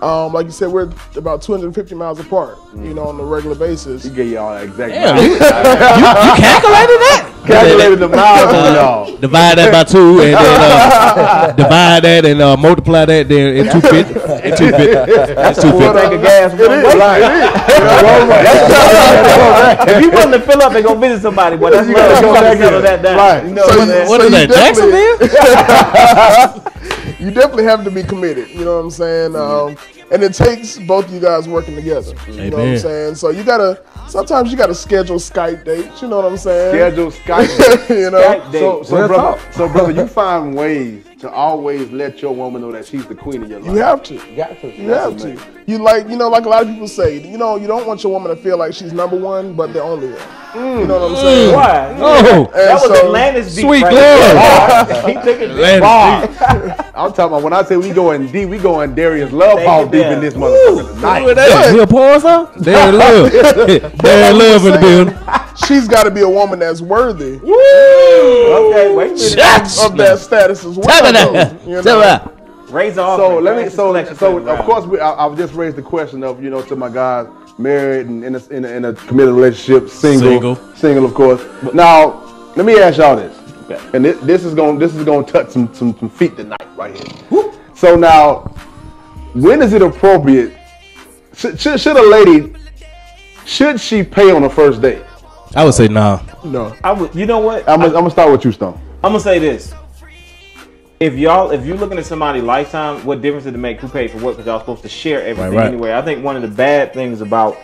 Like you said, we're about 250 miles apart, on a regular basis. You get y'all exact. Damn, you calculated that? Calculated the miles on y'all. Divide that by 2, and then divide that and multiply that. Then in 250. It's 250. That's 250. Tank of gas. If you want to fill up and go visit somebody, well, that's love. You got to settle that down. Right. What is that, Jacksonville? You definitely have to be committed, you know what I'm saying? And it takes both of you guys working together. You know what I'm saying? So sometimes you gotta schedule Skype dates, you know what I'm saying? Schedule Skype dates. So brother, you find ways to always let your woman know that she's the queen of your life. You have to. You got to. You have to. Like a lot of people say, you don't want your woman to feel like she's number one, but the only one. You know what I'm saying? Why? That was Atlantis beat. Sweet glory. He took it bar. I'm talking about when I say we going deep, we going Darius Love Hall deep in this motherfucker tonight. You a porn song? Darren Love. Darren Love in the building. She's got to be a woman that's worthy. Okay, wait a minute. Of that status as well. Raise off. So let me. So of course, I've just raised the question of to my guys married and in a committed relationship, single of course. Now let me ask y'all this, and this is going to touch some feet tonight right here. So now, when is it appropriate? Should a lady she pay on the first date? I would say no. I would. You know what? I'm gonna start with you, Stone. I'm gonna say this. If you're looking at somebody lifetime, what difference did it make who paid for what? Because y'all supposed to share everything anyway. I think one of the bad things about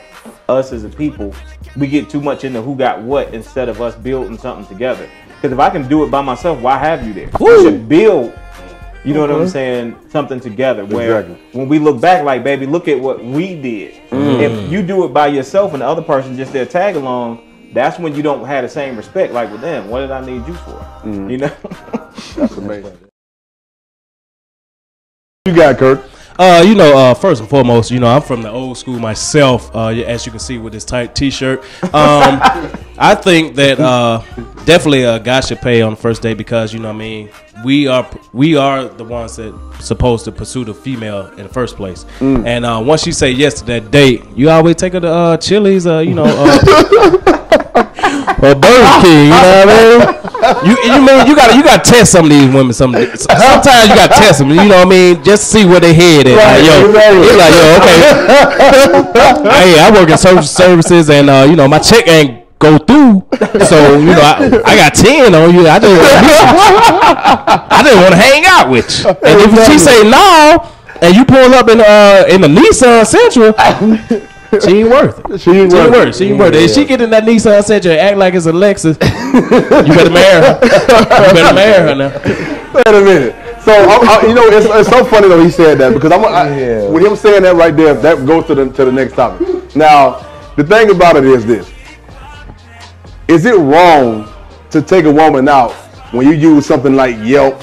us as a people, we get too much into who got what instead of us building something together. Because if I can do it by myself, why have you there? We should build, you know what I'm saying, something together. Where when we look back, like, baby, look at what we did. If you do it by yourself and the other person just there tag along, that's when you don't have the same respect. Like with them, what did I need you for? You know? That's amazing. You got Kurt. First and foremost, I'm from the old school myself. As you can see with this tight T-shirt, I think that definitely a guy should pay on the first day because we are the ones that supposed to pursue the female in the first place. And once you say yes to that date, you always take her to Chili's, or Burger King. You know what I mean? You gotta test some of these women. Sometimes you gotta test them. You know what I mean? Just see where they head at. Like, okay. Hey, I work in social services, and my check ain't go through. So I got 10 on you. I didn't want to hang out with you. And if she say no, and you pull up in the Nissan Sentra. She ain't worth it. She ain't worth it. If she get in that Nissan Sentra and act like it's a Lexus, you better marry her. You better marry her now. Wait a minute. So it's so funny though he said that because with him saying that right there, that goes to the next topic. Now the thing about it is this: is it wrong to take a woman out when you use something like Yelp,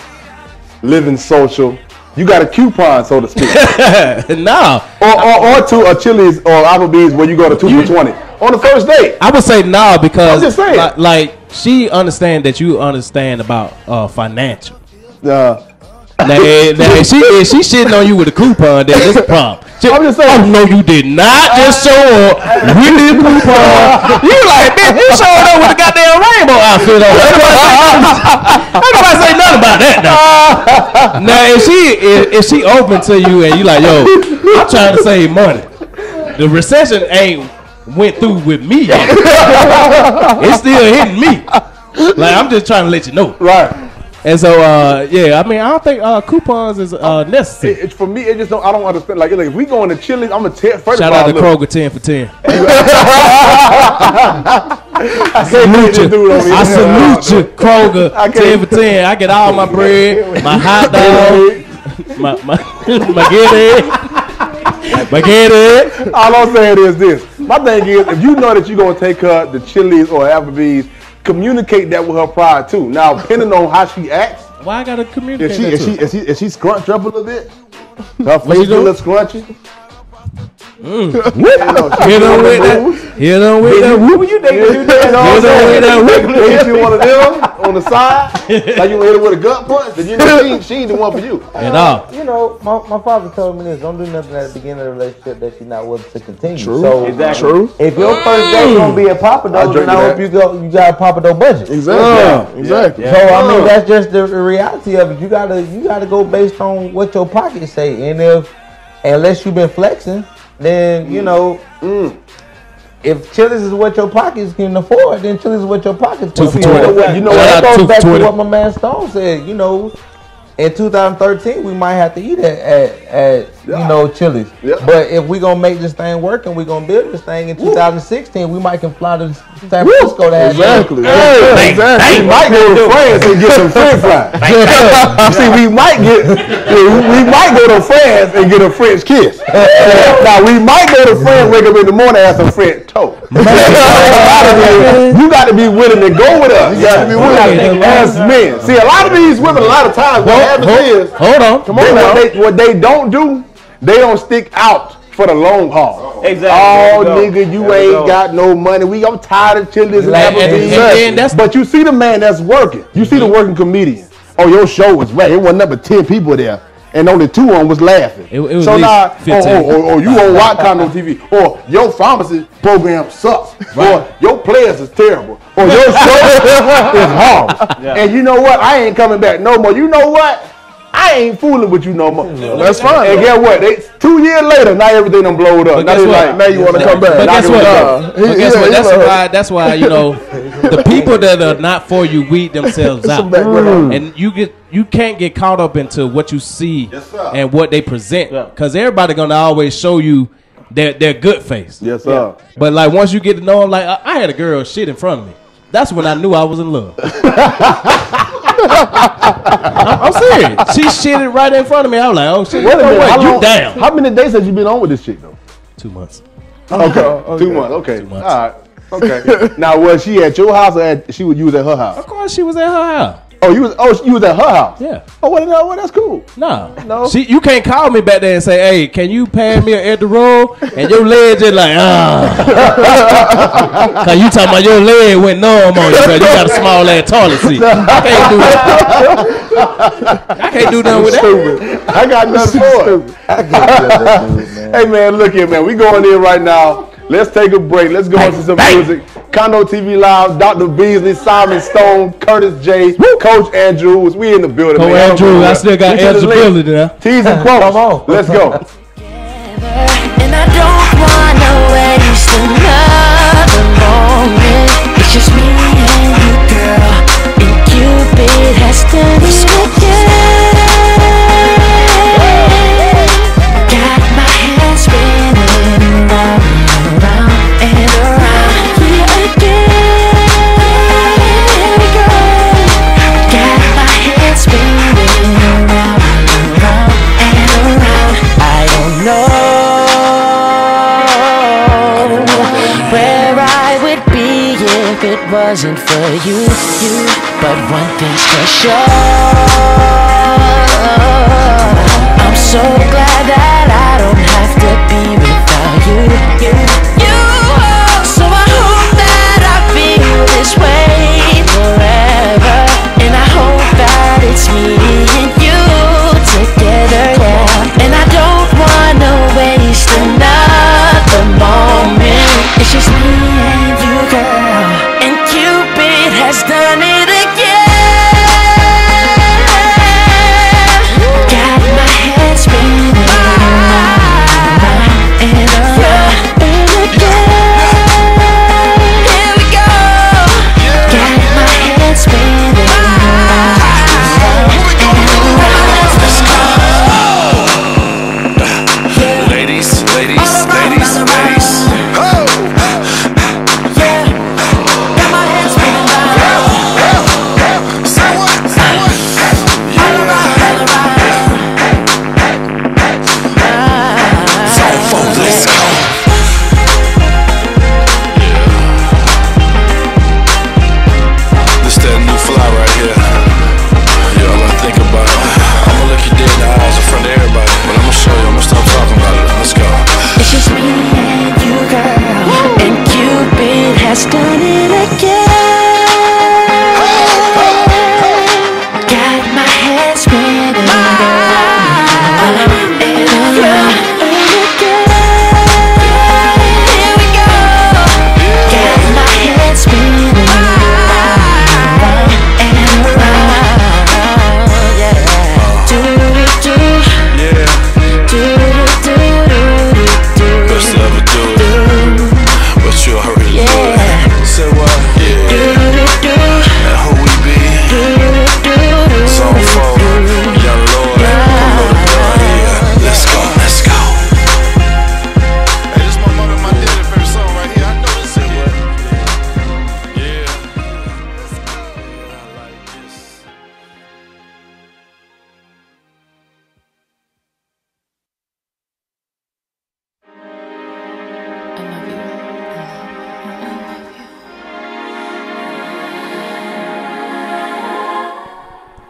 Living Social? You got a coupon, so to speak. No. Or to a Chili's or Applebee's where you go to 2 for $20 on the first date. I would say no because I'm just saying. Like she understand that you understand about financial. Now if she shitting on you with a coupon, then it's a problem. I'm just saying. Oh, no, you did not just show up with this coupon. You like, bitch, you showed up with a goddamn rainbow outfit on. Nobody say nothing about that now. Now, if she open to you and you like, yo, I'm trying to save money. The recession ain't went through with me yet. It's still hitting me. Like, I'm just trying to let you know. Right. And so, yeah, I mean, I don't think coupons is necessary. For me, it just don't. I don't understand. Like, if we going to Chili's, I'm gonna tell. Shout out to Kroger 10 for 10. I salute you, Kroger 10 for 10. I get all my bread, my hot dog, my get it. All I'm saying is this. My thing is, if you know that you're gonna take her to Chili's or Applebee's, communicate that with her prior too. Now, depending on how she acts, why I gotta communicate? Is she scrunched up a little bit? Her face a little scrunchy. Hit on with that. Hit on with that. Who you think you did? Hit on with that. Hit you one of them on the side, like you hit her with a gut punch. Then you know she ain't the one for you. You know, my father told me this: don't do nothing at the beginning of the relationship that you're not willing to continue. True. So True. If your first date gonna be a Papa Dough, then I hope you got a Papa Dough budget. Exactly. Exactly. So I mean, that's just the reality of it. You gotta go based on what your pockets say, and unless you've been flexing, then you know. If Chili's is what your pockets can afford, then Chili's is what your pockets can afford. You know, that goes back to what my man Stone said. You know, in 2013, we might have to eat at Chili's. Yeah. But if we gonna make this thing work and we gonna build this thing in 2016, we might can fly to San Francisco to have exactly. We might go to France and get some French fries. See, we might go to France and get a French kiss. Now we might go to France, wake up in the morning and have some French toast. You got to be willing to go with us. You got to be willing as men. See, a lot of these women, a lot of times, what happens is, hold on, come on now. What they don't do, they don't stick out for the long haul. Exactly. Oh, nigga, you ain't got no money. I'm tired of Chili's and Applebee's. But you see the man that's working. You see the working comedian. Oh, your show was whack. It wasn't number 10 people there. And only 2 on was laughing. It was so now, or you on Rock Condo TV. Or your pharmacy program sucks. Right. Or your players is terrible. Or your show is horrible. Yeah. And you know what? I ain't coming back no more. You know what? I ain't fooling with you no more. That's fine. And guess what? 2 years later, now everything done blowed up. Now you want to come back. But guess what? That's why you know the people that are not for you weed themselves out, and you can't get caught up into what you see and what they present, because everybody gonna always show you their good face. Yes, sir. But like once you get to know them, like I had a girl shit in front of me. That's when I knew I was in love. I'm serious. She shitted right in front of me. I was like, oh shit. Wait a minute. You down. How many days have you been on with this chick though? 2 months. Okay. 2 months. Okay. 2 months. All right. Okay. Now was she at your house or she would use at her house? Of course she was at her house. You was at her house. Yeah. Oh well, that's cool. No. You can't call me back there and say, hey, can you pass me an empty roll? And your leg just like, cause you talking about your leg went numb on you, cause you got a small ass toilet seat. I can't do that. I can't do nothing with that. I got nothing for it. Hey man, look here, man. We going in right now. Let's take a break. Let's go into some music. Condo TV Live, Dr. Beasley, Simon Stone, Curtis J, Coach Andrews. We in the building, man. Coach Andrews, I still got eligibility there. T's and quotes. Come on. Let's go. And I don't wanna waste another moment. It's just me and you, girl. And Cupid has done this with you. Got my head spinning round and around. Yeah, again, girl. Got my head spinning round and around. I don't know where I would be if it wasn't for you. But one thing's for sure, I'm so glad that I don't have to be without you. So I hope that I feel this way forever, and I hope that it's me and you together, yeah. And I don't wanna waste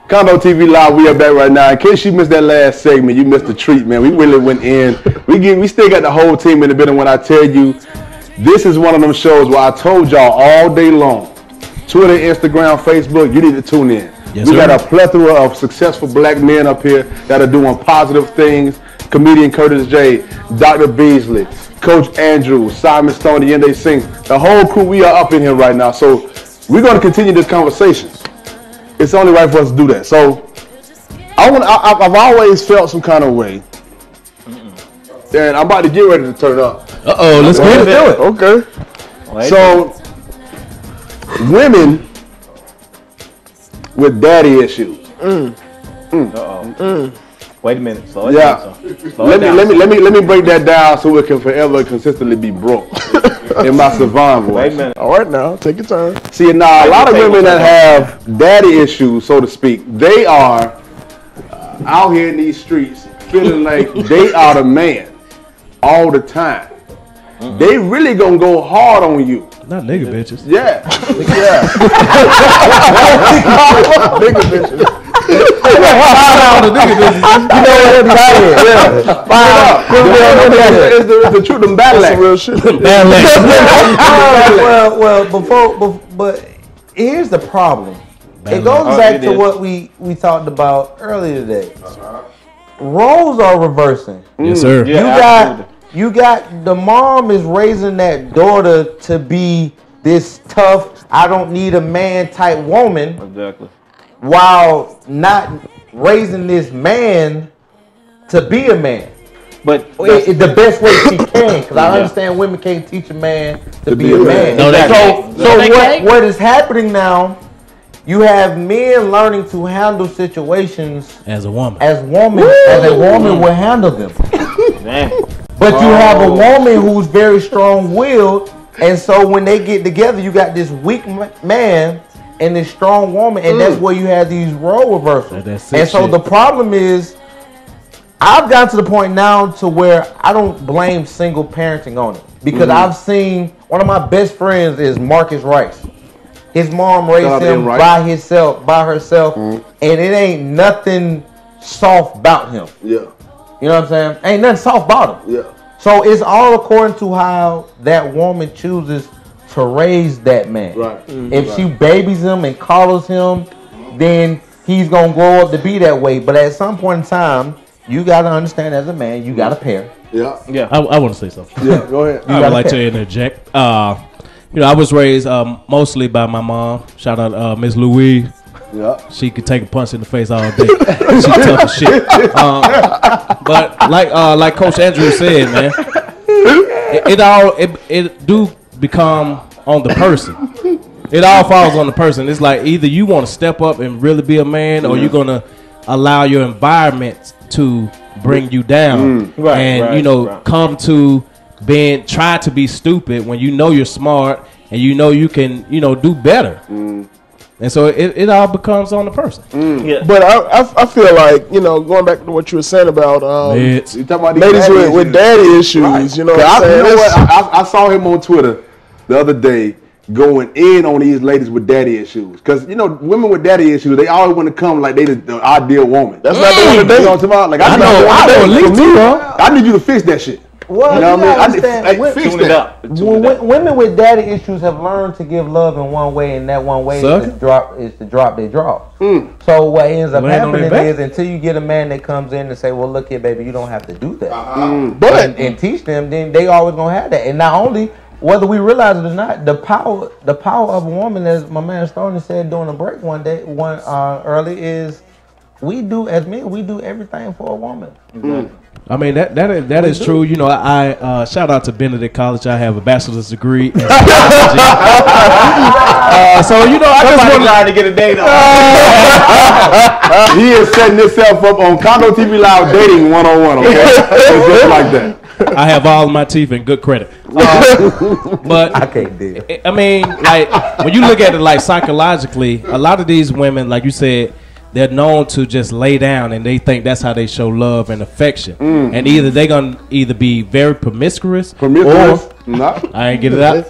Condo TV Live, we are back right now. In case you missed that last segment, you missed the treat, man. We really went in. We still got the whole team in the building when I tell you, this is one of them shows where I told y'all all day long, Twitter, Instagram, Facebook, you need to tune in. Yes, we sir. got a plethora of successful black men up here that are doing positive things. Comedian Curtis J, Dr. Beasley, Coach Andrew, Simon Stone, Yende Sings. The whole crew, we are up in here right now. So we're going to continue this conversation. It's only right for us to do that. So I've always felt some kind of way. And I'm about to get ready to turn up. Uh-oh, let's get it. Do it. Okay. So women with daddy issues. Wait a minute. Slow it Yeah. down. Slow it down. Let me break that down so it can forever consistently be broke in my savant voice. Wait a minute. All right, now take your turn. See, now a lot of women that have daddy issues, so to speak, they are out here in these streets feeling like they are the man all the time. They really gonna go hard on you. Not nigga bitches. Yeah. Yeah. Nigga bitches. It's the truth. Them battle act. Real shit. But here's the problem. It goes Oh, back it to is. what we talked about earlier today. Roles are reversing. Yes, sir. Yeah, You got the mom is raising that daughter to be this tough, I don't need a man type woman, Exactly. while not raising this man to be a man. But The best way she can, because I understand women can't teach a man to be a man. No, they can't. So what is happening now? You have men learning to handle situations As a woman. as a woman will handle them. man. But you have a woman who's very strong-willed, and so when they get together, you got this weak man and this strong woman, and that's where you have these role reversals. That's And so shit. the problem is, I've gotten to the point now to where I don't blame single parenting on it, because I've seen one of my best friends is Marcus Rice. His mom raised him by herself, and it ain't nothing soft about him. Yeah. You know what I'm saying? Ain't nothing soft about him. Yeah. So it's all according to how that woman chooses to raise that man. Right. If she babies him and coddles him, then he's gonna grow up to be that way. But at some point in time, you gotta understand as a man, you got a pair. Yeah. Yeah. I want to say something. Yeah. Go ahead. I would like to interject. I was raised mostly by my mom. Shout out Miss Louise. Yeah. She could take a punch in the face all day. She tough as shit. But like Coach Andrew said, man, it do become on the person. It all falls on the person. It's like either you want to step up and really be a man, or you're gonna allow your environment to bring you down, come to try to be stupid when you know you're smart and you know you can do better. And so it all becomes on the person. Yeah. But I feel like, going back to what you were saying about You talking about these ladies daddy with issues. daddy issues, Right. you know what I'm saying? You know That's- what? I saw him on Twitter the other day going in on these ladies with daddy issues. Because, women with daddy issues, they always want to come like they the ideal woman. That's not the one to You know date. what I'm talking about? Like, I know at least two, huh? I need you to fix that shit. Well, You know you what I mean? gotta understand, Fix Tune it that. up. women with daddy issues have learned to give love in one way, and that one way Suck is it. to drop their draws. So what ends up Land on their happening back. is until you get a man that comes in and say, "Well, look here, baby, you don't have to do that," But and teach them, then they always gonna have that. And not only whether we realize it or not, the power of a woman, as my man Stoney said during the break early, is we do everything for a woman. I mean that is true. I shout out to Benedict College. I have a bachelor's degree in psychology. So I just want trying to get a date on. He is setting himself up on Condo TV Live dating 101, okay? It's just like that. I have all of my teeth in good credit. But I can't do it. I mean, like when you look at it like psychologically, a lot of these women, like you said, they're known to just lay down, and they think that's how they show love and affection. And either they're gonna be very promiscuous, or no. I ain't get it out.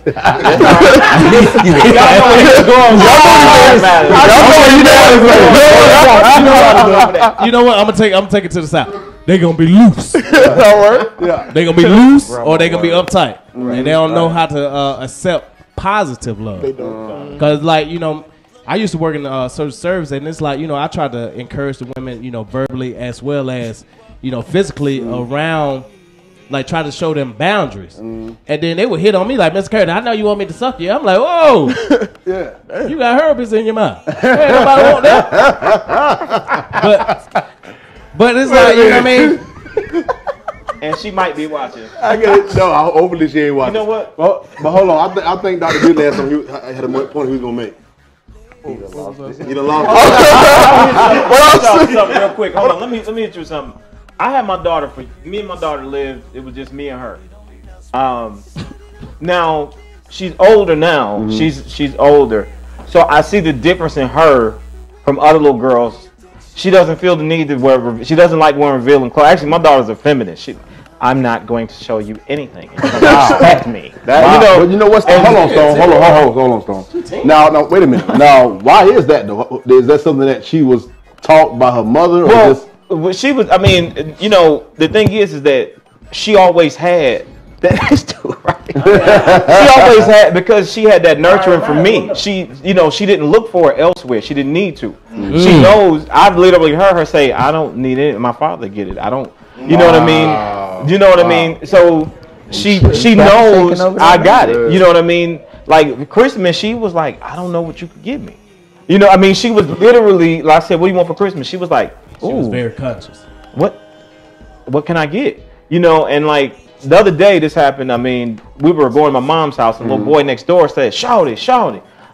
You know what? I'm gonna take it to the side. They're gonna be loose. Yeah. They're gonna be loose, or they're gonna be uptight, and they don't know how to accept positive love. They don't. Because, like, you know, I used to work in social service, and it's like, you know, I try to encourage the women, you know, verbally as well as, you know, physically around, like, try to show them boundaries. And then they would hit on me like, Mr. Curtis, I know you want me to suck you. I'm like, whoa. Yeah. You got herpes in your mouth. Ain't nobody want that. But it's like, you know what I mean? And she might be watching. I get it. No, hopefully she ain't watching. You know what? But hold on. I think Dr. Goodley had a point he was going to make. He done lost Something real quick. Hold on. Let me hit you with something. I had my daughter me and my daughter lived. It was just me and her. Now she's older now. She's older. So I see the difference in her from other little girls. She doesn't feel the need to wear. She doesn't like wearing revealing clothes. Actually, my daughter's a feminist. I'm not going to show you anything. Respect me. But you know what's? Hold on, Stone. Hold on, Stone. Now, wait a minute. Now, why is that though? Is that something that she was taught by her mother, or just? Well, she was. I mean, you know, the thing is that she always had. That's too right. She always had, because she had that nurturing from me. She, you know, she didn't look for it elsewhere. She didn't need to. She knows. I've literally heard her say, "I don't need it. My father get it. I don't." You know what I mean? You know what I mean? So she knows I got it. You know what I mean? Like Christmas, she was like, "I don't know what you could give me." You know, I mean, she was literally, like I said, "What do you want for Christmas?" She was like, "Ooh." She was very conscious. What can I get? You know, and like the other day this happened. I mean, we were going to my mom's house, and a little boy next door said, "Shout it."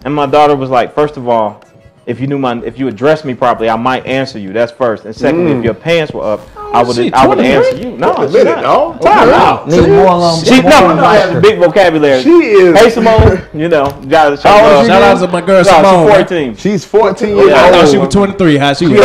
And my daughter was like, first of all, if you addressed me properly, I might answer you. That's first. And secondly, if your pants were up, I would answer you. No, she's not. Time out. Need more along. She has big vocabulary. She is. Hey, Simone. You know, shout out to my girl Simone. She's 14. She's 14 years old. I thought she was 23. How she was?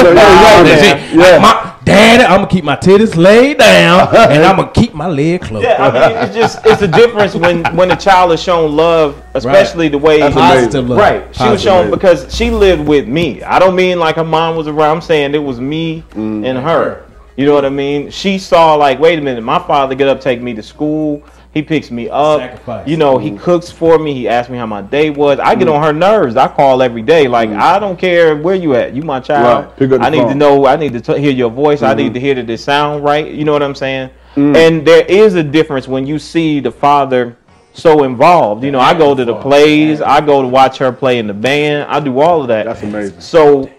Daddy, I'm gonna keep my titties laid down, and I'm gonna keep my leg closed. Yeah, I mean, it's a difference when a child is shown love, especially the way positive love. Right, she was shown because she lived with me. I don't mean like her mom was around. I'm saying it was me and her. You know what I mean? She saw like, wait a minute, my father get up, take me to school. He picks me up. Sacrifice. You know, he cooks for me. He asks me how my day was. I get on her nerves. I call every day. Like, I don't care where you at. You my child. Right. I need to know. I need to hear your voice. I need to hear that it sound right. You know what I'm saying? And there is a difference when you see the father so involved. You know, I go to the plays. I go to watch her play in the band. I do all of that. That's amazing. So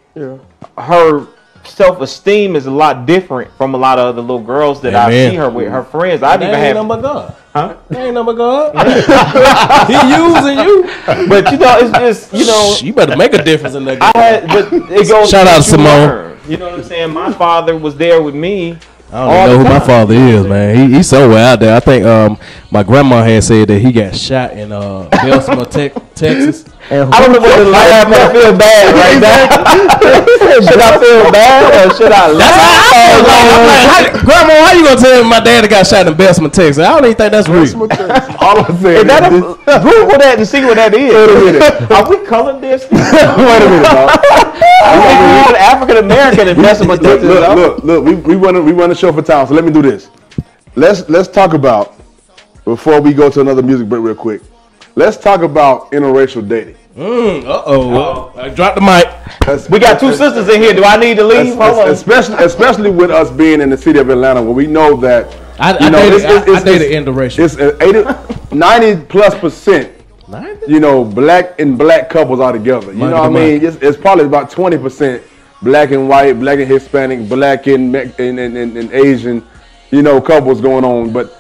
her self-esteem is a lot different from a lot of other little girls that I see her with. Her friends. I even have number God. Huh? Ain't number God. He using you. But you know, it's just, you know, you better make a difference in that. But it goes. Shout out to Simone. You know what I'm saying? My father was there with me. I don't even know who my father is, man. He's somewhere out there. I think my grandma had said that he got shot in Bessemer, Texas. I don't know whether I feel bad right now. Should I feel bad or should I laugh? Grandma, how you gonna tell me my daddy got shot in Bessemer, Texas? I don't even think that's real. All I'm saying is Google that and see what that is. Wait a minute. Are we colored this? Wait a minute, dog. I'm African American in Bessemer, Texas. Look. We run a show for time, so let me do this. Let's talk about, before we go to another music break real quick. Let's talk about interracial dating. I dropped the mic. We got two sisters in here. Do I need to leave? Especially with us being in the city of Atlanta, where we know that I dated interracial. It's 90+%. You know, black couples are together. You know what I mean? It's probably about 20% black and white, black and Hispanic, black and Asian, you know, couples going on. But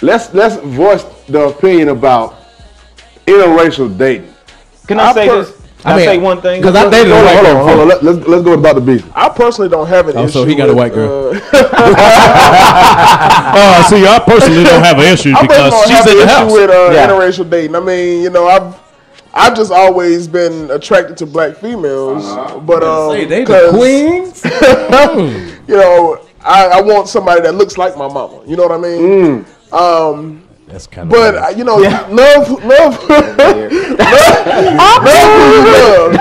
let's voice the opinion about interracial dating. Can I say this? Can I say one thing? Because I dated a white girl. Hold on. Let's go about the business. I personally don't have an issue. So he got a white girl. See, I personally don't have an issue because she's in the house. With interracial dating. I mean, you know, I've just always been attracted to black females, but they the queens. You know, I want somebody that looks like my mama. You know what I mean? That's kind of. But you know, love who you love.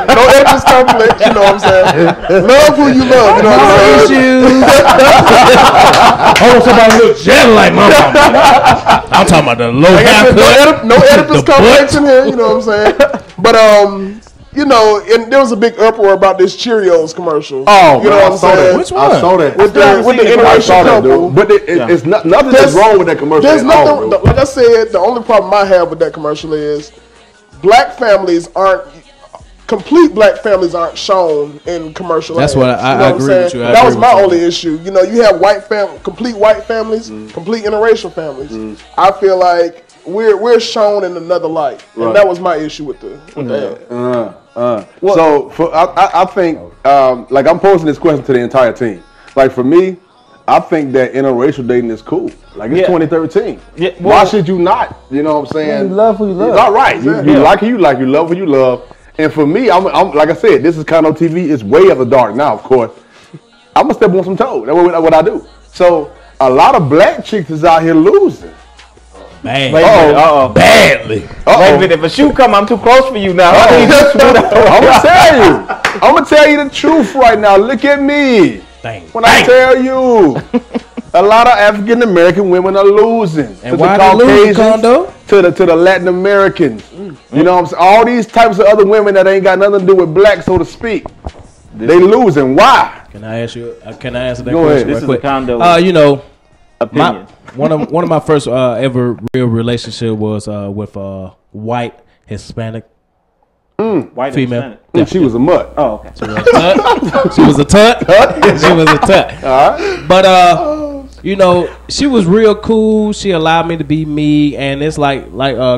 No Oedipus complex. You know what I'm saying? Love who you love. You know what I'm saying? Oh, somebody look just like my mama. I'm talking about the low haircut. No Oedipus complex in here. You know what I'm saying? But you know, and there was a big uproar about this Cheerios commercial. Oh, you know what I'm saying? Which one? I saw that. With the interracial couple. But it's nothing that's wrong with that commercial. There's at all, nothing. Like I said, the only problem I have with that commercial is black families aren't. Complete black families aren't shown in commercial. That's ads. what I agree with you. That was my only issue. You know, you have complete white families, complete interracial families. I feel like we're shown in another light, and that was my issue with the ad. So I think like I'm posing this question to the entire team. Like for me, I think that interracial dating is cool. Like it's 2013. Yeah, why should you not? You know what I'm saying? You love who you love. All right. You like who you like. You love who you love. And for me, I'm like I said, this is Condo TV. It's way after dark now, of course. I'm gonna step on some toes. That's what I do. So a lot of black chicks is out here losing. Man. Badly. Wait a minute, if a shoe come, I'm too close for you now. I'm gonna tell you the truth right now. Look at me. When I tell you, a lot of African American women are losing. And to why the they losing, Caucasians, Condo? to the Latin Americans. You know what I'm saying? All these types of other women that ain't got nothing to do with black, so to speak. They losing. Why? Can I ask you? Can I answer that Go question ahead. real quick? Condo. You know, opinion. one of my first ever real relationship was with a white Hispanic White female. Yeah, she was a mutt. Oh, okay. She was a tut. She was a tut. All right. But you know, she was real cool. She allowed me to be me, and it's like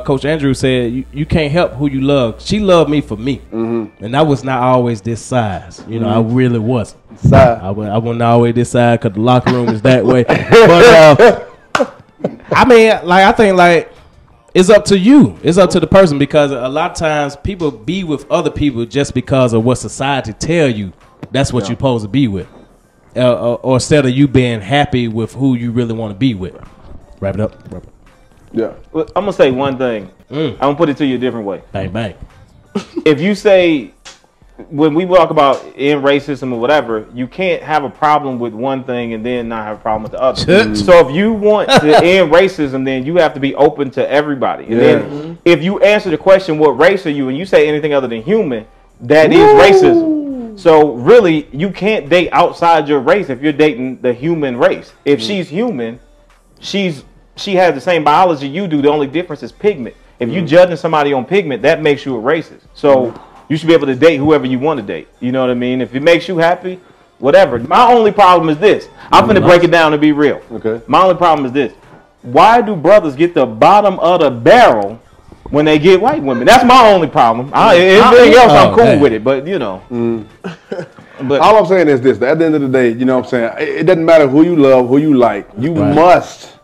Coach Andrew said, you can't help who you love. She loved me for me, and I was not always this size. You know, I really wasn't. I wasn't always this size because the locker room is that way. But I mean, I think it's up to you. It's up to the person, because a lot of times people be with other people just because of what society tell you. That's what you're supposed to be with. Or instead of you being happy with who you really want to be with. Wrap it up. Yeah. Well, I'm gonna say one thing. I'm gonna put it to you a different way. Bang bang. If you say, when we talk about in racism or whatever, you can't have a problem with one thing and then not have a problem with the other. So if you want to end racism, then you have to be open to everybody. And then if you answer the question, what race are you, and you say anything other than human, that is racism. So really, you can't date outside your race if you're dating the human race. If she's human, she has the same biology you do. The only difference is pigment. If you're judging somebody on pigment, that makes you a racist. So you should be able to date whoever you want to date. You know what I mean? If it makes you happy, whatever. My only problem is this. I'm finna break it down to be real. Okay. My only problem is this. Why do brothers get the bottom of the barrel when they get white women? That's my only problem. Everything else, I'm cool with it. But, you know. But all I'm saying is this. At the end of the day, you know what I'm saying? It doesn't matter who you love, who you like. You must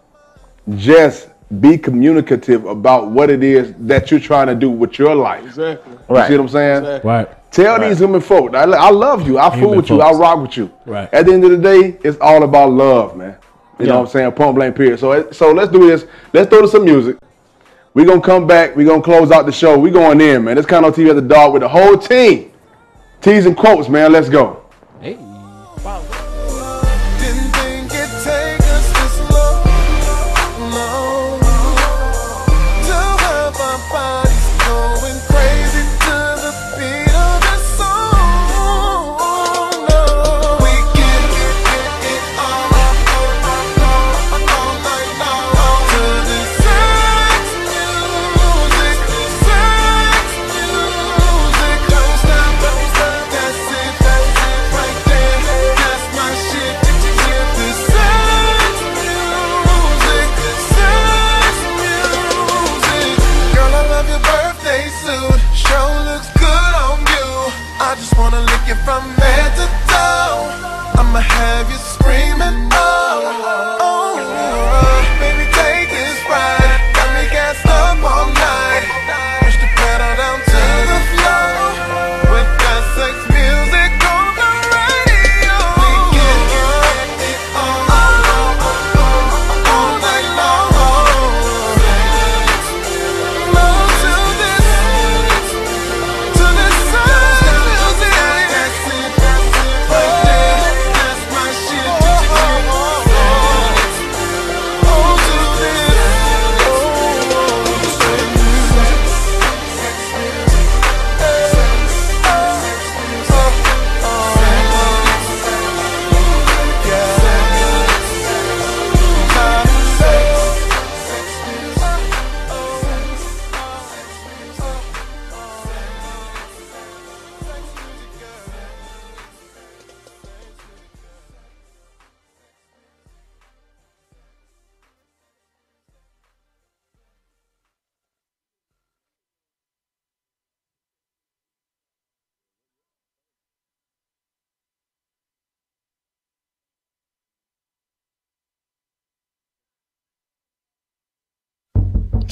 just be communicative about what it is that you're trying to do with your life. Exactly. You see what I'm saying? Exactly. Right. Tell these women folk, I love you. I fool with you. I rock with you. Right. At the end of the day, it's all about love, man. You know what I'm saying? Point blank period. So let's do this. Let's throw to some music. We're going to come back. We're going to close out the show. We're going in, man. It's Condo TV at the dog with the whole team. T's and quotes, man. Let's go. Hey. Didn't think it'd take us this long, no. To have our bodies going crazy to the beat of the song, no. We can get it on all night long to this sex music. Don't stop, that's it right there. That's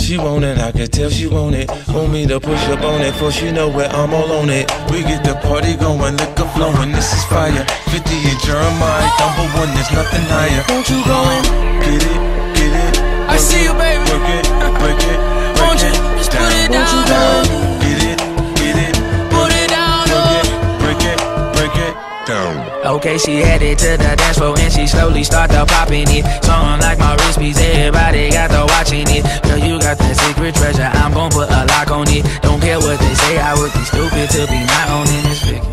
she want it, I can tell she want it. Want me to push up on it, for she know where I'm all on it. We get the party going, liquor flowing, this is fire. 50 and Jeremiah, number one, there's nothing higher. Won't you go and get it, get it? I see you, baby. Work it, break it, break it. Just put it down, get it, get it. Put it down, break it, break it down. Okay, she headed to the dance floor and she slowly started popping it. Song like my wrist piece, everybody got to watching it. Girl, you got that secret treasure, I'm gon' put a lock on it. Don't care what they say, I would be stupid to be not owning this 50.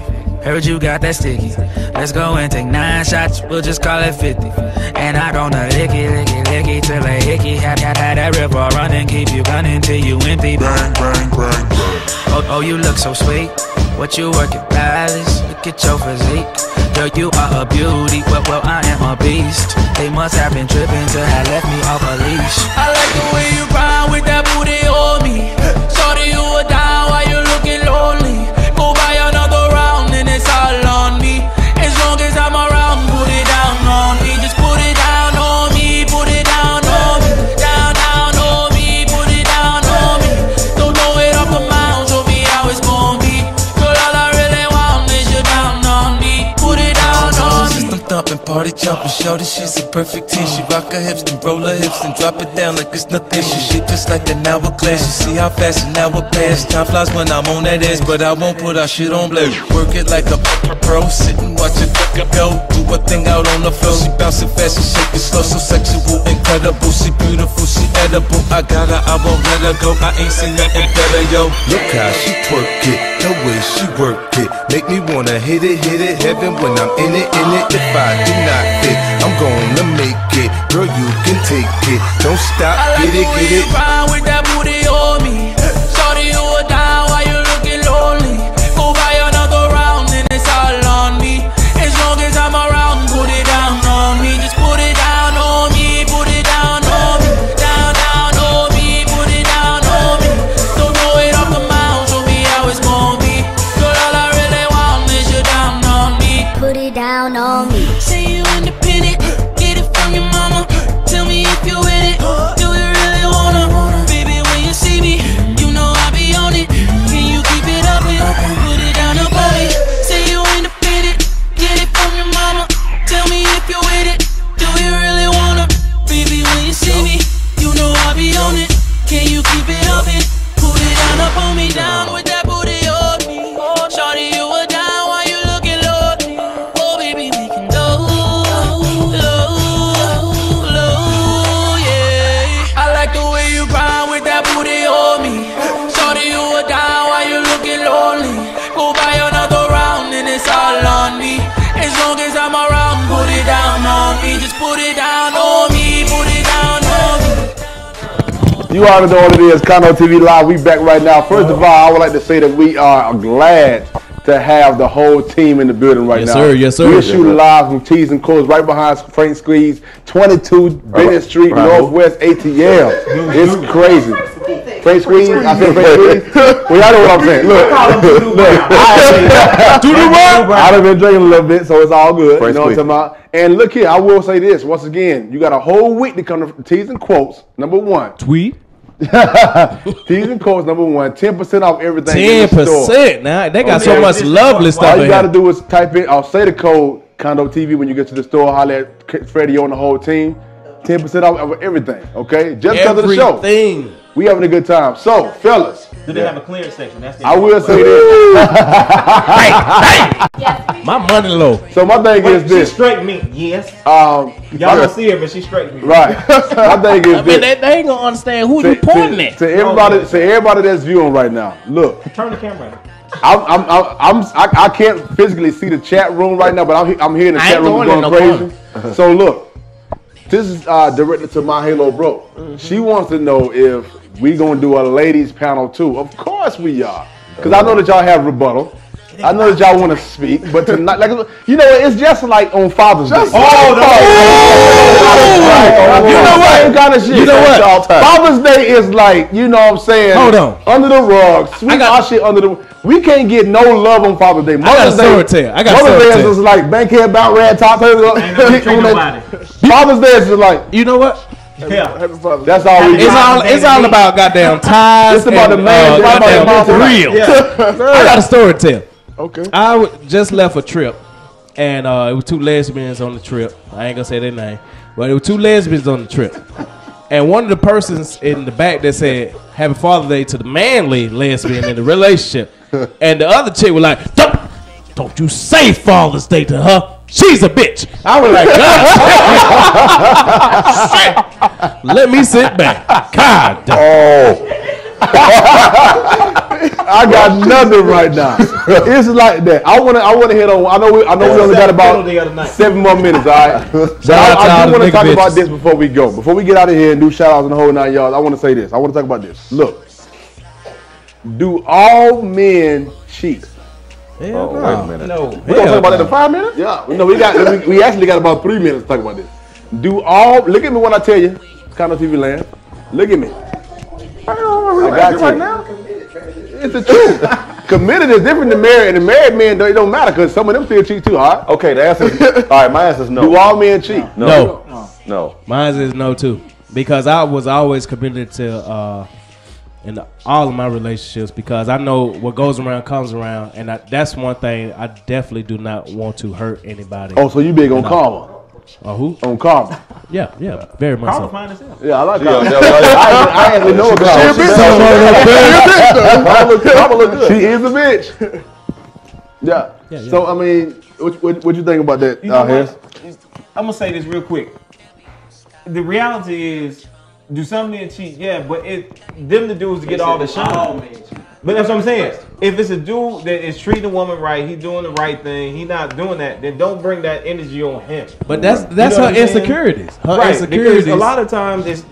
Heard you got that sticky. Let's go and take 9 shots, we'll just call it 50. And I gonna lick it, lick it, lick it till I hickey. Had that river running, keep you running till you empty. Bang, bang, bang, bang. Oh, you look so sweet. What you working, palace? Look at your physique. Girl, you are a beauty, well, I am a beast. They must have been tripping to have left me off a leash. I like the way you grind with that booty on me. Shorty, you are down while you looking lonely. Go buy another round and it's all on me. As long as I'm around, put it down on me. Just put it down on me, put it down on me. Down, down on me, put it down on me. Don't throw it off the mound, show me how it's gonna be. Girl, all I really want is you down on me. Put it down on me. System thumping, party jumping, shorty, she's a perfect 10. She rock her hips and roll her hips and drop it down like it's nothing. She shit just like an hourglass. You see how fast an hour pass. Time flies when I'm on that ass, but I won't put our shit on blast. Work it like a pro, sit and watch it go. Do a thing out on the floor. She bouncing fast and shaking slow, so sexual, incredible. She beautiful, she edible. I got her, I won't let her go. I ain't seen nothing better, yo. Look how she twerk it, the way she work it, make me wanna hit it, heaven when I'm in it. If I do not fit, I'm gonna make it. Girl, you can take it, don't stop, I like get it, the way get you it. grind with that booty on me. Shorty, you are down while you looking lonely. Go buy another round and it's all on me. As long as I'm around, put it down on me. Just put it down on me, put it down on me. Down, down on me, put it down on me. Don't throw it off the mound, show me how it's gonna be. Girl, all I really want is you down on me. Put it down on me. Say you independent, get it from your mama. Tell me if you with it, do you really wanna? Baby, when you see me, you know I be on it. Can you keep it up and put it down up on me? Say you independent, get it from your mama. Tell me if you with it, do you really wanna? Baby, when you see me, you know I be on it. Can you keep it up and put it down up on me? Down with that booty on me. Shorty, you are down while you looking lonely. Oh, baby, we can go low, yeah. I like the way you grind with that booty on me. Shorty, you are down while you looking lonely. Go buy another round and it's all on me. As long as I'm around, put it down on me. Just put it down on me, put it down on me. You already know what it is. Condo TV Live. We back right now. First of all, I would like to say that we are glad to have the whole team in the building right Yes, now. sir. Yes, sir. We're Yes, shooting sir. live from T's and Co's right behind Frank Squeeze, 22 Bennett Street, Northwest ATL. It's crazy. Frank Squeeze. I said Frank Squeeze. Well, y'all know what I'm saying. Look, I done been drinking a little bit, so it's all good. Frank You know what I'm Squeeze. talking about? And look here, I will say this once again. You got a whole week to come to T's and Quotes. Number one. Tweet. T's and Quotes number one. 10% off everything. in the store. 10%. Now they got so much lovely stuff. All you in got to here. do is type in, I'll say the code Condo TV when you get to the store. Holler at Freddie on the whole team. 10% off of everything. Okay, just because of the show. Everything. We having a good time. So, fellas, Do they have a clearance section? That's the I will say this. My money low. So my thing is She this. straight me, yes. Um, Y'all don't see her, but she straight me. right. My thing is I mean, this. they ain't gonna understand who you pointing at. To everybody that's viewing right now, look. Turn the camera. I can't physically see the chat room right now, but I'm hearing the I chat ain't room going going in no crazy. So look, this is directed to my Halo bro. She wants to know if we gonna do a ladies panel too. Of course we are, because I know that y'all have rebuttal. I know that y'all want to speak, but tonight, like, you know, it's just like on Father's Day. You know what? Kind of shit. You know what? Father's Day is like, you know what I'm saying? Hold on. Under the rug. Sweep our shit under the. We can't get no love on Father's Day. got a story to tell. Mother's Day is just like bankhead, about red top. Father's Day is just like, You know what? Happy Father's Day. That's all we It's all about goddamn ties. It's about the man. Goddamn real. I got a story to tell. Okay. I just left a trip, and it was two lesbians on the trip. I ain't gonna say their name, but it was two lesbians on the trip. And one of the persons in the back that said Happy Father's Day to the manly lesbian in the relationship, and the other chick was like, "Don't you say Father's Day to her? She's a bitch." I was like, God, let me sit back. God damn. I got nothing right now. It's like that. I want to hit on. I know we only got about 7 more minutes. All right. But I do want to talk about this before we go. Before we get out of here and do shout outs and the whole 9 yards, I want to say this. I want to talk about this. Look, do all men cheat? Wait a minute. No. We're gonna talk about that in 5 minutes? Yeah. No, we actually got about 3 minutes to talk about this. Look at me when I tell you, Condo TV land. Look at me. I got you right now. It's the truth. Committed is different than married, and the married men it don't matter because some of them still cheat too. All right. Okay, the answer. All right, my answer is no. Do all men cheat? No. Mine is no too, because I was always committed to in all of my relationships, because I know what goes around comes around, and that's one thing I definitely do not want to hurt anybody. Oh, so you big on karma? Who? On karma? Yeah, very much. Karma fine as hell. Yeah, I like karma. I actually know about her. She is a bitch. Yeah. So I mean, what you think about that, Harris? I'm gonna say this real quick. The reality is, do some men cheat? Yeah, but them the dudes to get all the shine. But that's what I'm saying. If it's a dude that is treating a woman right, he doing the right thing, he not doing that, then don't bring that energy on him. But that's her insecurities. Her insecurities. Because a lot of times it's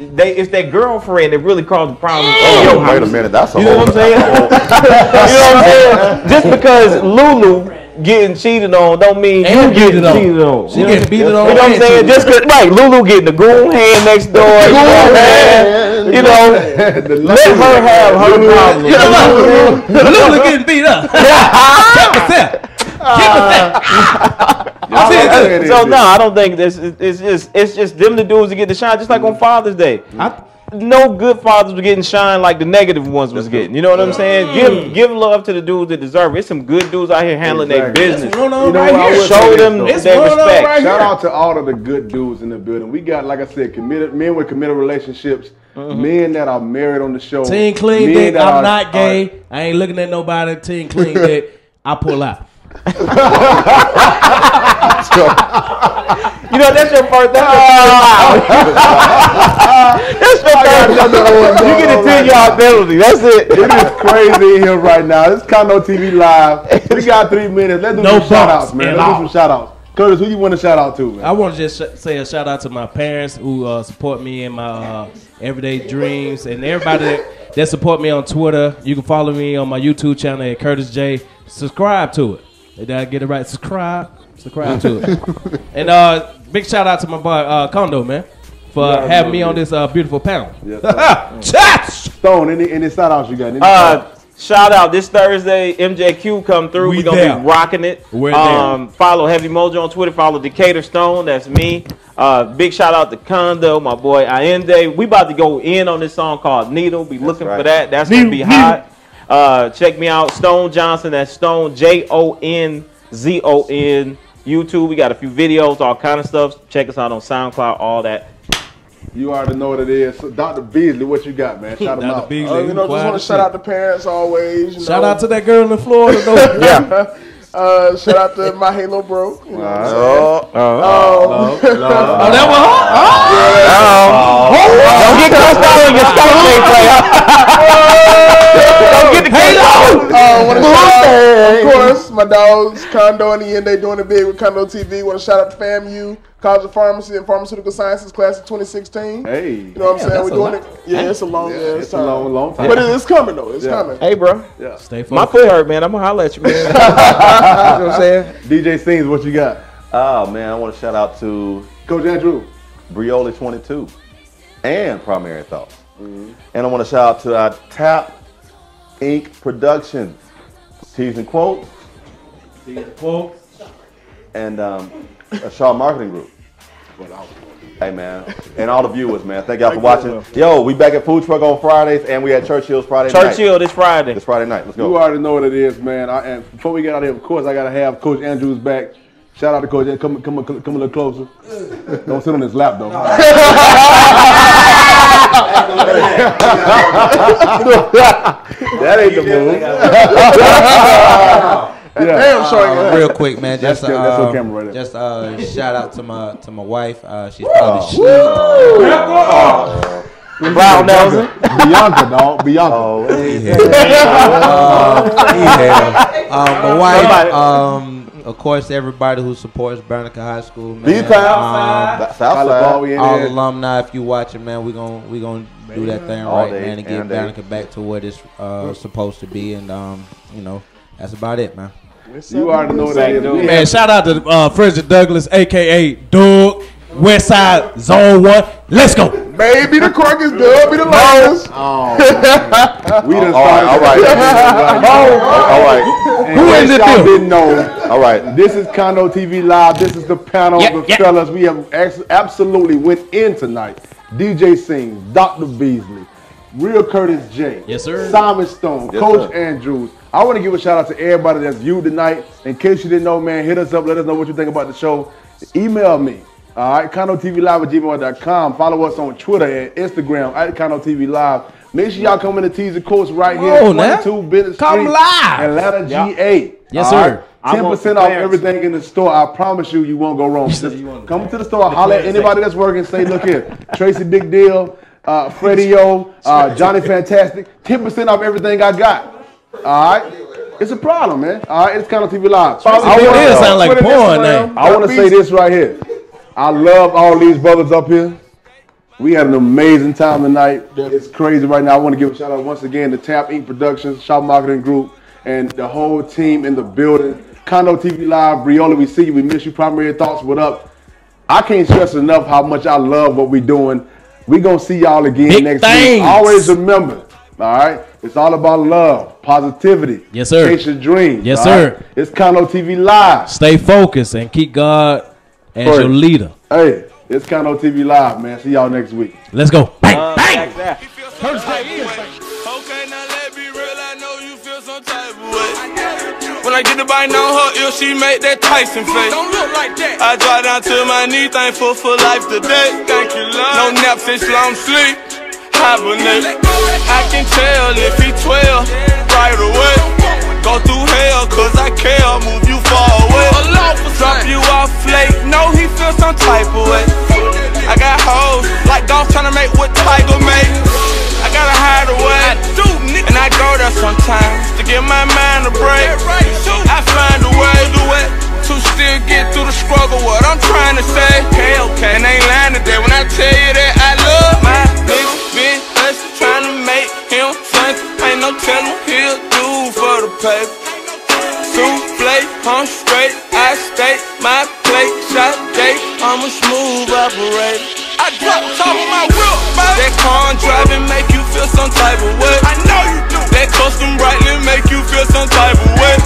that girlfriend that really caused the problem. Wait a minute, that's a you know what I'm saying? You know what I'm saying? Just because Lulu getting cheated on don't mean you getting cheated on. She getting beaten on. You know what I'm saying? Just cause Lulu getting the goon hand next door. You know, let her have her problem. Lulu getting beat up. So no, I don't think this. It's just them the dudes that get the shine, just like on Father's Day. No good fathers were getting shine like the negative ones was getting. You know what I'm saying? Give love to the dudes that deserve it. It's some good dudes out here handling their business. Show them their respect. Shout out to all of the good dudes in the building. We got, like I said, men with committed relationships, men that are married on the show. Team clean dick. I'm not gay. I ain't looking at nobody. Team clean dick. I pull out. You know, that's your first. That's your first. You get a 10-yard penalty. That's it. It is crazy in here right now. This Condo TV live. We got 3 minutes. Let's do some shout outs, man. Let's do some shout outs. Curtis, who you want to shout out to, man? I want to just say a shout out to my parents who support me in my everyday dreams, and everybody that support me on Twitter. You can follow me on my YouTube channel at Curtis J. Subscribe to it. Did I get it right? Subscribe to it. And big shout out to my boy Condo, man, for having me on this beautiful panel. Yes, Stone, any shout outs you got? Shout out this Thursday, MJQ come through. We're gonna be rocking it. Follow Heavy Mojo on Twitter. Follow Decatur Stone. That's me. Big shout out to Condo, my boy Allende. We about to go in on this song called Needle. Be looking for that. That's gonna be hot. Check me out, Stone Johnson. That's Stone JONZON. YouTube. We got a few videos, all kind of stuff. Check us out on SoundCloud. All that. You already know what it is. So Dr. Beasley, what you got, man? Shout him out. Beasley, just want to shout out the parents always. Shout out to that girl in Florida. Shout out to my Halo bro. You know that was Don't get cussed out on your Skype player. Don't get the Halo. Of course, my dogs, Condo and Ian, they doing it big with Condo TV. Want to shout out to FAMU, College of Pharmacy and Pharmaceutical Sciences class of 2016. Hey. You know what I'm saying? We're doing it. Yeah, it's a long it's a long time. But it's coming, though. It's coming. Hey, bro. Yeah. Stay focused. My foot hurt, man. I'm going to holler at you, man. You know what I'm saying? DJ Scenes, what you got? Oh, man, I want to shout out to Coach Andrew, Brioli 22, and Primary Thoughts. And I want to shout out to our Tap Inc. Productions, Tees and Quotes, and a Shaw Marketing Group. Hey, man. And all the viewers, man. Thank y'all for watching. Yo, we back at Food Truck on Fridays, and we at Churchill's Friday night. Churchill this Friday. This Friday night. Let's go. You already know what it is, man. And before we get out of here, of course, I got to have Coach Andrews back. Shout out to Coach. Come a little closer. Don't sit on his lap, though. That ain't the move. Real quick, man. Just that's your camera right there. Just shout out to my wife. She's probably Brown Nelson. Bianca, dog. Bianca. My wife. Of course, everybody who supports Bernica High School, man. All alumni, if you watching, man, we gonna do that thing right, man, and get Bernica back to what it's supposed to be, and you know, that's about it, man. You already know what that is. Man, shout out to Frederick Douglass, aka Doug, West Side Zone 1. Let's go. Baby, the Crocus, Doug, be the Lions. We done started. All right. Who is it? Y'all didn't know. All right. This is Condo TV Live. This is the panel of the fellas. We have absolutely went in tonight. DJ Sings, Dr. Beasley, Real Curtis J. Yes, sir. Simon Stone, Yes, Coach sir. Andrews. I want to give a shout out to everybody that's viewed tonight. In case you didn't know, man, hit us up. Let us know what you think about the show. Email me. All right, CondoTVLive@gmail.com. Follow us on Twitter and Instagram at CondoTV Live. Make sure y'all come in the Teaser Course right here, 22 Business Street, live. Atlanta, GA. Yes, All sir. right? 10% off everything in the store. I promise you, you won't go wrong. Just come to the store, holler at anybody that's working, say, look here, Tracy Big Deal, Freddie O, Johnny Fantastic, 10% off everything I got. All right? It's a problem, man. All right, it's Condo TV Live. Sound like a porn name. I want to say this right here. I love all these brothers up here. We had an amazing time tonight. It's crazy right now. I want to give a shout out once again to Tap Inc. Productions, Shop Marketing Group, and the whole team in the building. Condo TV Live, Briola, we see you. We miss you. Primary Thoughts, what up? I can't stress enough how much I love what we're doing. We're going to see y'all again next week. Always remember, all right? It's all about love, positivity. Yes, sir. Chase your dreams. Yes, all sir. right? It's Condo TV Live. Stay focused and keep God as your leader. Hey, it's Condo TV Live, man. See y'all next week. Let's go. Bang, bang. Okay, now let me real. I know you feel some type of way. When I get the bite on her ear, she make that Tyson face. Don't look like that. I drop down to my knee, thankful for life today. Thank you, Lord. No nap since long sleep. Hibernate. I can tell if he 12 right away. Go through hell, cause I care. Move you far away. Drop you off late. No, he feel some type of way. I got hoes like golf tryna make what Tiger made. I gotta hide away. And I go there sometimes to give my mind a break. I find a way to still get through the struggle. What I'm trying to say, okay, and ain't lying today when I tell you that I love my nigga. Been hustling, trying to make him something. Ain't no telling he'll do for the paper. Souffle, I'm straight, I stay my plate, shot gate, I'm a smooth operator. I drop top of my whip, baby. That car driving make you feel some type of way. I know you do. That custom brightly make you feel some type of way.